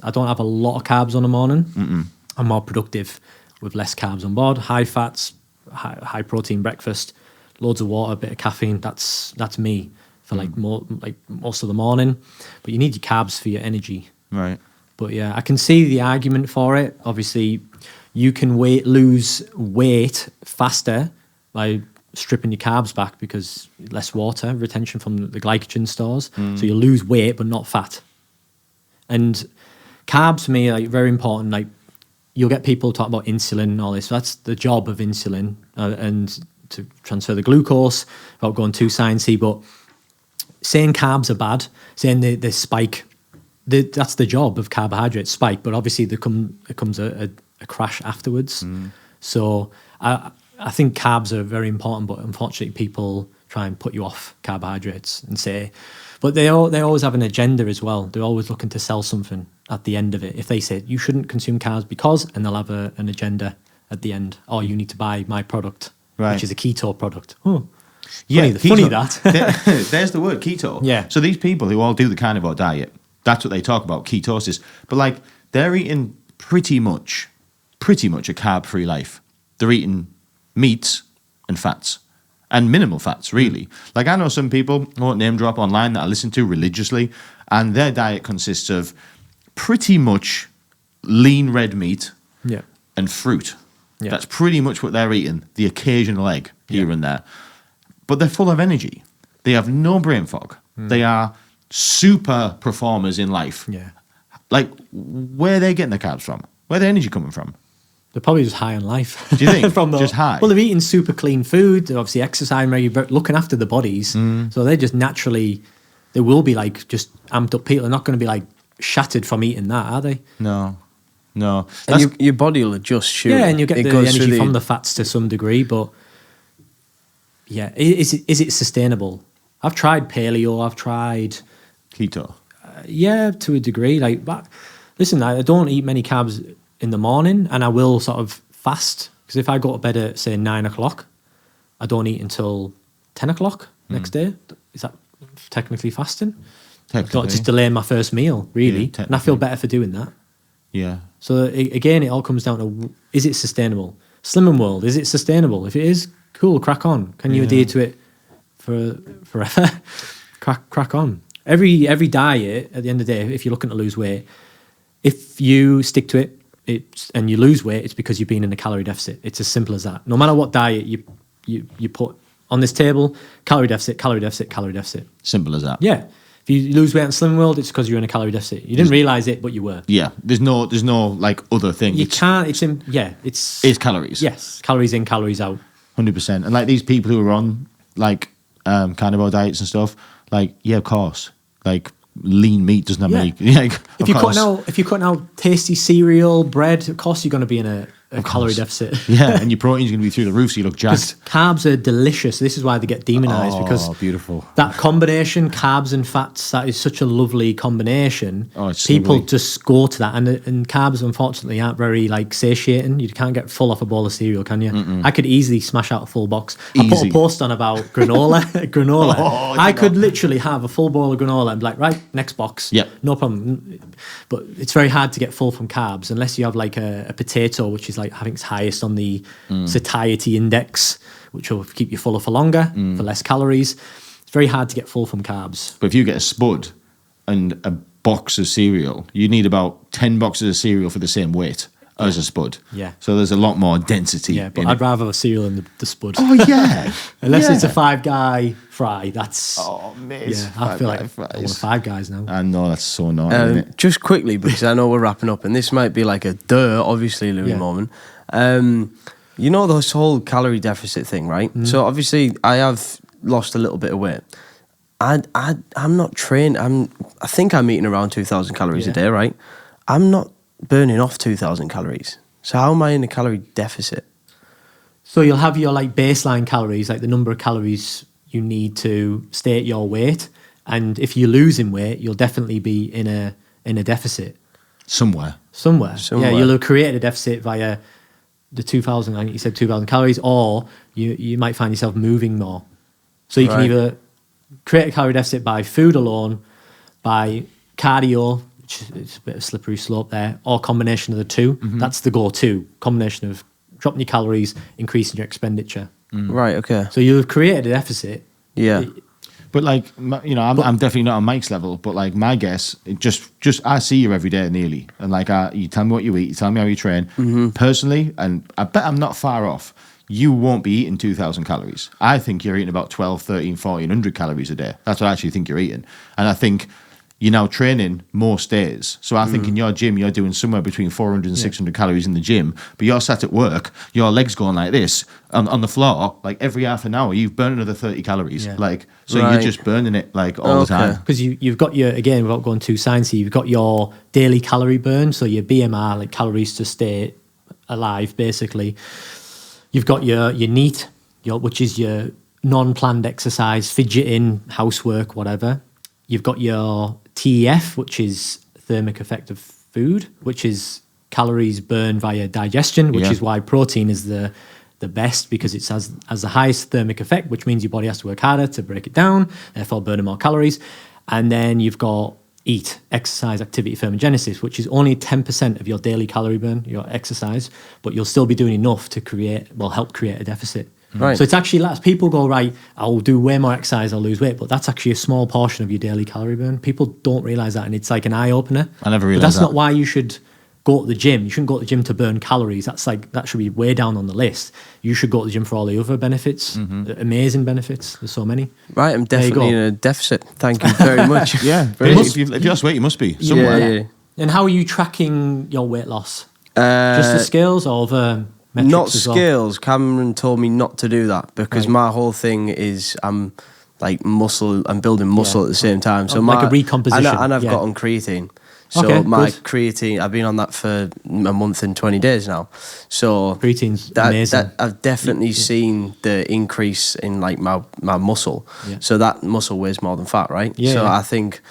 I don't have a lot of carbs on the morning. I'm more productive with less carbs on board. High fats, high protein breakfast, loads of water, a bit of caffeine. That's me for most of the morning. But you need your carbs for your energy. Right. But yeah, I can see the argument for it. Obviously, you can lose weight faster by stripping your carbs back because less water retention from the glycogen stores. So you lose weight but not fat. And carbs for me are very important. Like you'll get people talk about insulin and all this. So that's the job of insulin and to transfer the glucose without going too sciencey. But saying carbs are bad, saying they spike, that's the job of carbohydrates, spike. But obviously there comes a crash afterwards. So I think carbs are very important, but unfortunately people try and put you off carbohydrates and say, but they always have an agenda as well. They're always looking to sell something at the end of it. If they say you shouldn't consume carbs because, and they'll have an agenda at the end. Oh, you need to buy my product, which is a keto product. Oh, funny that. There's the word keto. Yeah. So these people who all do the carnivore diet, that's what they talk about, ketosis. But like they're eating pretty much a carb-free life. They're eating meats and fats and minimal fats, really. Like I know some people, I won't name drop online, that I listen to religiously, and their diet consists of pretty much lean red meat and fruit. Yeah. That's pretty much what they're eating, the occasional egg here and there. But they're full of energy. They have no brain fog. They are super performers in life. Yeah. Like, where are they getting their carbs from? Where's their energy coming from? They're probably just high on life. Do you think? Just high? Well, they're eating super clean food. They're obviously exercising, looking after the bodies. So they're just naturally, they will be like just amped up people. They're not going to be like shattered from eating that, are they? No. And your body will adjust, sure. Yeah, and you get the energy from the fats to some degree. But yeah, is it sustainable? I've tried paleo. I've tried keto. Yeah, to a degree. Like, but listen, I don't eat many carbs in the morning, and I will sort of fast because if I go to bed at say 9 o'clock, I don't eat until 10 o'clock next day. Is that technically fasting? Technically. Just delaying my first meal, really, and I feel better for doing that. Yeah. So again, it all comes down to: is it sustainable? Slimming World, is it sustainable? If it is, cool, crack on. Can you adhere to it forever? crack on. Every diet, at the end of the day, if you're looking to lose weight, if you stick to it, and you lose weight, it's because you've been in a calorie deficit. It's as simple as that. No matter what diet you put on this table, calorie deficit, calorie deficit, calorie deficit. Simple as that. Yeah. If you lose weight on Slimming World, it's because you're in a calorie deficit. You didn't realize it, but you were. Yeah. There's no like other thing. It's calories. Yes. Calories in, calories out. 100%. And like these people who are on like carnivore diets and stuff, like, yeah, of course. Like lean meat doesn't have any. Yeah, if you're cutting out tasty cereal, bread, of course you're going to be in a calorie deficit. Yeah, and your protein's going to be through the roof, so you look jacked. Carbs are delicious. This is why they get demonized because beautiful. That combination, carbs and fats, that is such a lovely combination. It's people lovely. Just go to that, and carbs unfortunately aren't very like satiating. You can't get full off a bowl of cereal, can you? I could easily smash out a full box. I put a post on about granola. I could literally have a full bowl of granola and be like, right, next box. Yep. No problem. But it's very hard to get full from carbs unless you have like a potato, which is like, I think it's highest on the satiety index, which will keep you fuller for longer, for less calories. It's very hard to get full from carbs. But if you get a spud and a box of cereal, you need about 10 boxes of cereal for the same weight as a spud. Yeah. So there's a lot more density. Yeah, but I'd rather have a cereal than the spud. Oh, yeah. Unless it's a Five Guy fry, that's... Oh, mate. Yeah, I feel like I want Five Guys now. I know, that's so annoying, isn't it? Just quickly, because I know we're wrapping up, and this might be like a obviously, Louis moment. You know this whole calorie deficit thing, right? So obviously I have lost a little bit of weight. I'm not trained. I think I'm eating around 2,000 calories a day, right? I'm not burning off 2,000 calories. So how am I in a calorie deficit? So you'll have your like baseline calories, like the number of calories you need to stay at your weight. And if you're losing weight, you'll definitely be in a deficit. Somewhere. Yeah, you'll have created a deficit via the 2,000, like you said, 2,000 calories, or you might find yourself moving more. So you can either create a calorie deficit by food alone, by cardio, which is a bit of a slippery slope there, or combination of the two. That's the go-to combination of dropping your calories, increasing your expenditure. Right. Okay. So you've created a deficit. Yeah. But like, I'm definitely not on Mike's level. But like, my guess, just I see you every day nearly, and like, you tell me what you eat, you tell me how you train. Personally, and I bet I'm not far off. You won't be eating 2,000 calories. I think you're eating about 12, 13, 1,400 calories a day. That's what I actually think you're eating. And I think you're now training most days. So I think in your gym, you're doing somewhere between 400 and 600 calories in the gym, but you're sat at work, your legs going like this on the floor, like every half an hour, you've burned another 30 calories. Yeah. Like, so Right. you're just burning it like all the time. Because you've got your, again, without going too sciencey, you've got your daily calorie burn, so your BMR, like calories to stay alive, basically. You've got your NEAT, which is your non-planned exercise, fidgeting, housework, whatever. You've got your TEF, which is thermic effect of food, which is calories burned via digestion, which is why protein is the best, because it has the highest thermic effect, which means your body has to work harder to break it down, therefore burning more calories. And then you've got EAT, exercise, activity, thermogenesis, which is only 10% of your daily calorie burn, your exercise, but you'll still be doing enough to help create a deficit. Right. So it's actually, people go, right, I'll do way more exercise, I'll lose weight, but that's actually a small portion of your daily calorie burn. People don't realise that, and it's like an eye-opener. I never realised But that's that. not why you should go to the gym. You shouldn't go to the gym to burn calories. That should be way down on the list. You should go to the gym for all the other benefits, amazing benefits. There's so many. Right. I'm There you definitely go. in a deficit. Thank you very much. Yeah. Very If you lost weight, you must be somewhere. Yeah. And how are you tracking your weight loss? Just the scales or the metrics Not as well? scales. Cameron told me not to do that because my whole thing is I'm building muscle at the same time. So Like a recomposition, and I've yeah. got on creatine. So Okay, my good. creatine, I've been on that for a month and 20 days now. So Creatine's amazing. I've definitely seen the increase in like my muscle. Yeah. So that muscle weighs more than fat, right? Yeah, So yeah. I think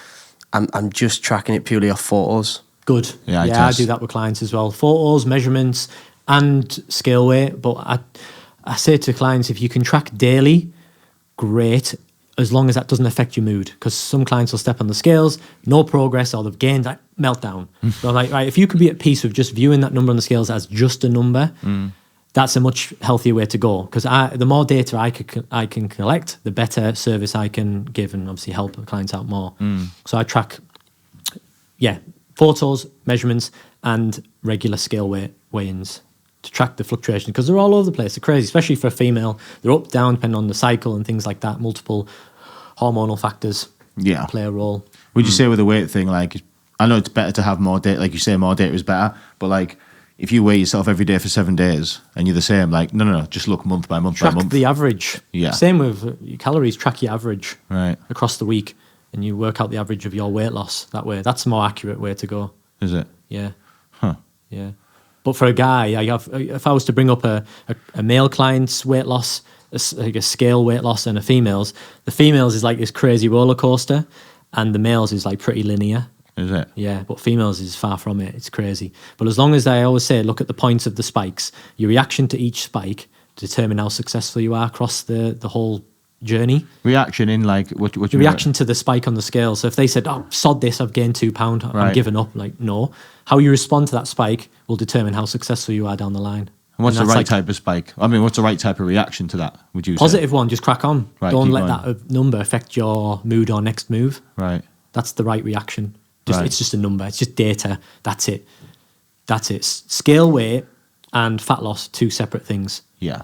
I'm just tracking it purely off photos. Good. Yeah, I I test. do that with clients as well. Photos, measurements, and scale weight. But I say to clients, if you can track daily, great, as long as that doesn't affect your mood. Because some clients will step on the scales, no progress, or they've gained that meltdown. So I'm like, right, if you could be at peace with just viewing that number on the scales as just a number, that's a much healthier way to go. Because the more data I can collect, the better service I can give and obviously help clients out more. So I track, photos, measurements, and regular scale weigh-ins to track the fluctuation, because they're all over the place. They're crazy, especially for a female. They're up, down, depending on the cycle and things like that. Multiple hormonal factors play a role. Would you say with the weight thing, like, I know it's better to have more data, like you say, more data is better, but like, if you weigh yourself every day for 7 days and you're the same, like, no, just look month by month Track by month. the average. Yeah. Same with your calories. Track your average Right. across the week, and you work out the average of your weight loss that way. That's a more accurate way to go. Is it? Yeah. Huh. Yeah. But for a guy, if I was to bring up a male client's weight loss, like a scale weight loss, and the females is like this crazy roller coaster, and the males is like pretty linear. Is it? Yeah, but females is far from it. It's crazy. But as long as I always say, look at the points of the spikes, your reaction to each spike determine how successful you are across the whole journey. Reaction in like, what The you reaction to the spike on the scale. So if they said, oh, sod this, I've gained 2 pounds, I'm Right. giving up. Like, no. How you respond to that spike will determine how successful you are down the line. And what's the that's right like type of spike? I mean, what's the right type of reaction to that, would you say? positive one, just crack on. Right, Don't keep let going. that number affect your mood or next move. Right. That's the right reaction. Right. It's just a number. It's just data. That's it. Scale weight and fat loss, 2 separate things. Yeah.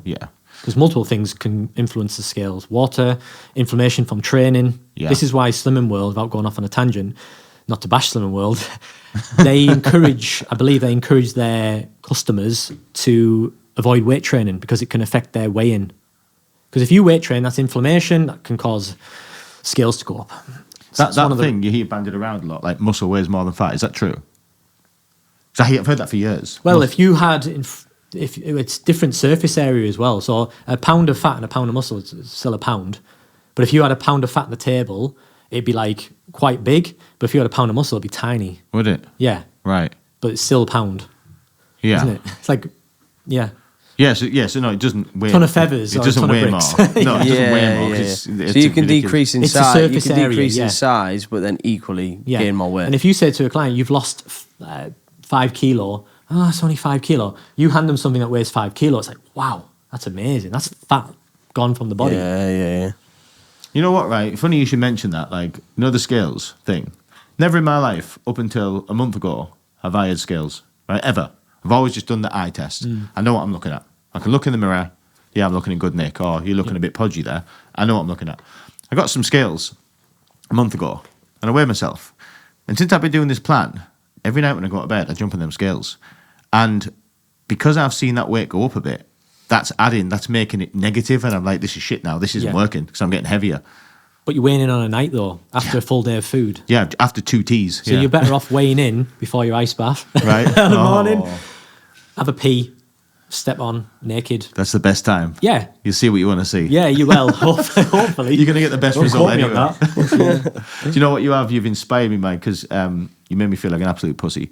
Yeah. Because multiple things can influence the scales. Water, inflammation from training. Yeah. This is why Slimming World, without going off on a tangent, not to bash Slimming World, I believe they encourage their customers to avoid weight training because it can affect their weigh-in. Because if you weight train, that's inflammation, that can cause scales to go up. That one of the- thing you hear bandied around a lot, like muscle weighs more than fat. Is that true? 'Cause I've heard that for years. Well, if you had, if it's different surface area as well. So a pound of fat and a pound of muscle is still a pound. But if you had a pound of fat on the table, it'd be like quite big. But if you had a pound of muscle, it'd be tiny. Would it? Yeah, Right. but it's still a pound, Yeah. isn't it? It's like, yeah. So no, it doesn't weigh. Ton of feathers It or a doesn't ton of weigh bricks. more. No, it doesn't weigh more. yeah. 'Cause it's So you can ridiculous. decrease in It's a size. You surface can area, decrease yeah. in size, but then equally gain more weight. And if you say to a client, you've lost 5 kilo, it's only 5 kilo. You hand them something that weighs 5 kilo. It's like, wow, that's amazing. That's fat gone from the body. Yeah. You know what, right? Funny you should mention that. Like, the scales thing. Never in my life, up until a month ago, have I had scales, right? Ever. I've always just done the eye test. I know what I'm looking at. I can look in the mirror. Yeah, I'm looking in good nick. Or you're looking a bit podgy there. I know what I'm looking at. I got some scales a month ago, and I weigh myself. And since I've been doing this plan, every night when I go to bed, I jump on them scales. And because I've seen that weight go up a bit, that's making it negative, and I'm like, this is shit now. This isn't working because I'm getting heavier. But you're weighing in on a night, though, after a full day of food. Yeah, after 2 teas. So you're better off weighing in before your ice bath. Right. In the morning. Have a pee, step on, naked. That's the best time. Yeah. You see what you want to see. Yeah, you will. Hopefully. You're going to get the best Don't result quote me on anyway. that. Do you know what you have? You've inspired me, Mike, because you made me feel like an absolute pussy.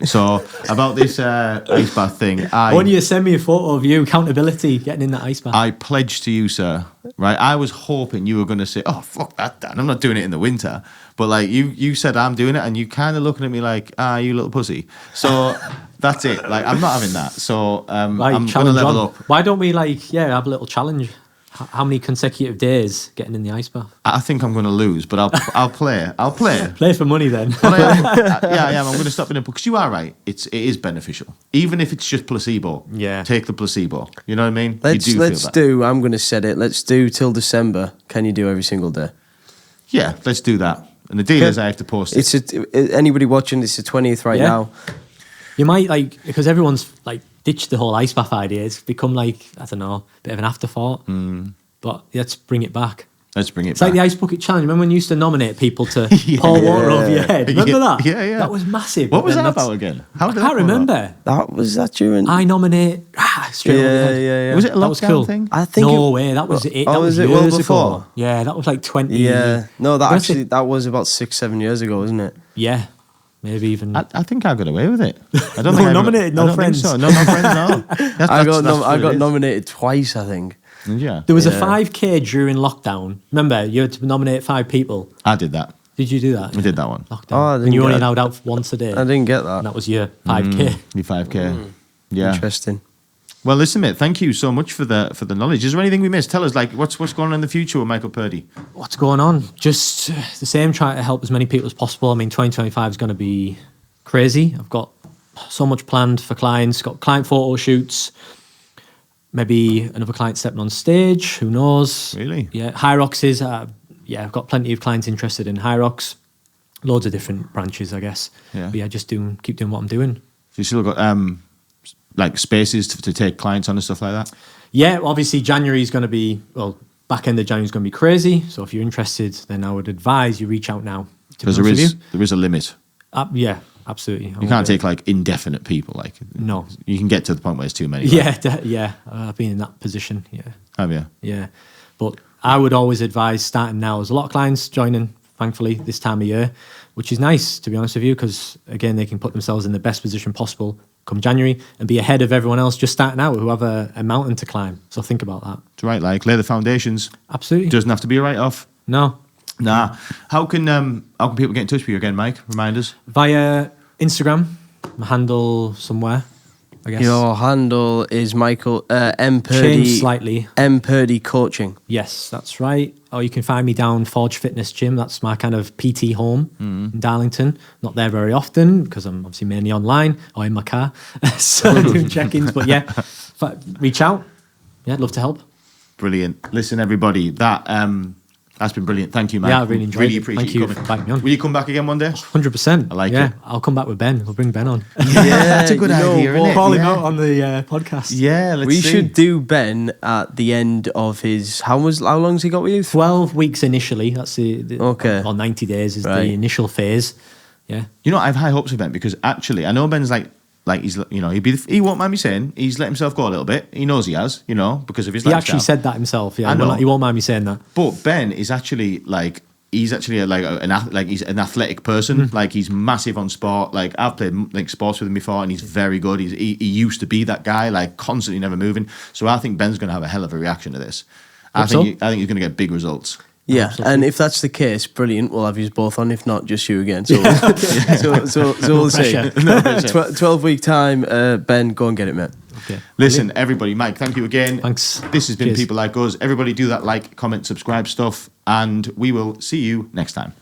So about this ice bath thing, I want you to send me a photo of you, accountability, getting in that ice bath. I pledge to you, sir. Right, I was hoping you were going to say, "Oh, fuck that, Dan. I'm not doing it in the winter." But like you said, I'm doing it, and you kind of looking at me like, you little pussy. So that's it. Like I'm not having that. So I'm going to level up. Why don't we have a little challenge? How many consecutive days getting in the ice bath? I think I'm going to lose, but I'll play. I'll play. Play for money then. But I am. I'm going to stop in it because you are right. It is beneficial, even if it's just placebo. Yeah. Take the placebo. You know what I mean? Let's do. I'm going to set it. Let's do till December. Can you do every single day? Yeah, let's do that. And the deal is I have to post it. Anybody watching? It's the 20th right now. You might because everyone's ditched the whole ice bath idea. It's become I don't know, a bit of an afterthought. But let's bring it back. Let's bring it It's back. like the ice bucket challenge. Remember when you used to nominate people to pour water over your head? Remember that? Yeah. That was massive. What was that about again? I can't remember. Was that during? I nominate straight over your head. Yeah. Was it a That was lockdown cool. thing? I think No way. That was it. That was it years well ago. before? Yeah, that was 20. Yeah. No, that I'm gonna say- that was about 6-7 years ago, wasn't it? Yeah, maybe even. I think I got away with it. I don't No, think I nominated, no I don't friends. Think so. No friends. No. I That's got what it is. nominated twice, I think. Yeah, There was a 5K during lockdown. Remember, you had to nominate 5 people. I did that. Did you do that? I did that one. Lockdown. Oh, I and didn't you get only it. allowed out once a day. I didn't get that. And that was your 5K. Your 5K. Yeah. Interesting. Well, listen, mate. Thank you so much for the knowledge. Is there anything we missed? Tell us, what's going on in the future with Michael Purdie? What's going on? Just the same, trying to help as many people as possible. I mean, 2025 is going to be crazy. I've got so much planned for clients. Got client photo shoots. Maybe another client stepping on stage. Who knows? Really? Yeah. Hyrox is, I've got plenty of clients interested in Hyrox. Loads of different branches, I guess. Yeah. But just keep doing what I'm doing. So you still got spaces to take clients on and stuff like that? Yeah, obviously January is going to be, back end of January is going to be crazy. So if you're interested, then I would advise you reach out now. Because there is a limit. Yeah, absolutely. You can't take indefinite people. No. You can get to the point where it's too many. Yeah, I've been in that position. Yeah, Have you? yeah. But I would always advise starting now. There's a lot of clients joining, thankfully, this time of year, which is nice, to be honest with you, because again, they can put themselves in the best position possible come January and be ahead of everyone else just starting out who have a mountain to climb. So think about that. It's right. Lay the foundations. Absolutely. Doesn't have to be a write-off. No. Nah. How can people get in touch with you again, Mike? Remind us. Via Instagram, my handle somewhere, I guess. Your handle is Michael M Purdie. Changed slightly. M Purdie Coaching. Yes, that's right. Or you can find me down Forge Fitness Gym. That's my kind of PT home in Darlington. Not there very often because I'm obviously mainly online or in my car. So I'm doing check-ins. But yeah, reach out. Yeah, I'd love to help. Brilliant. Listen, everybody, that's been brilliant. Thank you, Mike. Yeah, I really enjoyed it. Appreciate Thank you coming. for inviting me on. Will you come back again one day? 100%. I like it. it. I'll come back with Ben. We'll bring Ben on. Yeah, That's a good idea, isn't it? Call him Yeah. out on the podcast. Yeah, let's we see. should do Ben at the end of his. How long's he got with you? 12 weeks initially. That's the Okay. Or 90 days is Right. the initial phase. Yeah. You know, I have high hopes of Ben because actually, I know Ben's he's, he won't mind me saying he's let himself go a little bit. He knows he has, because of his He lifestyle. actually said that himself. Yeah, I know. he won't mind me saying that. But Ben is actually he's actually he's an athletic person. Like he's massive on sport. Like I've played like sports with him before, and he's very good. He used to be that guy, like constantly never moving. So I think Ben's going to have a hell of a reaction to this. I think he's going to get big results. Yeah, and if that's the case, brilliant. We'll have you both on. If not, just you again. So, so we'll see. 12-week time, Ben, go and get it, mate. Okay. Listen, everybody, Mike, thank you again. Thanks. This has been Cheers. People Like Us. Everybody do that like, comment, subscribe stuff, and we will see you next time.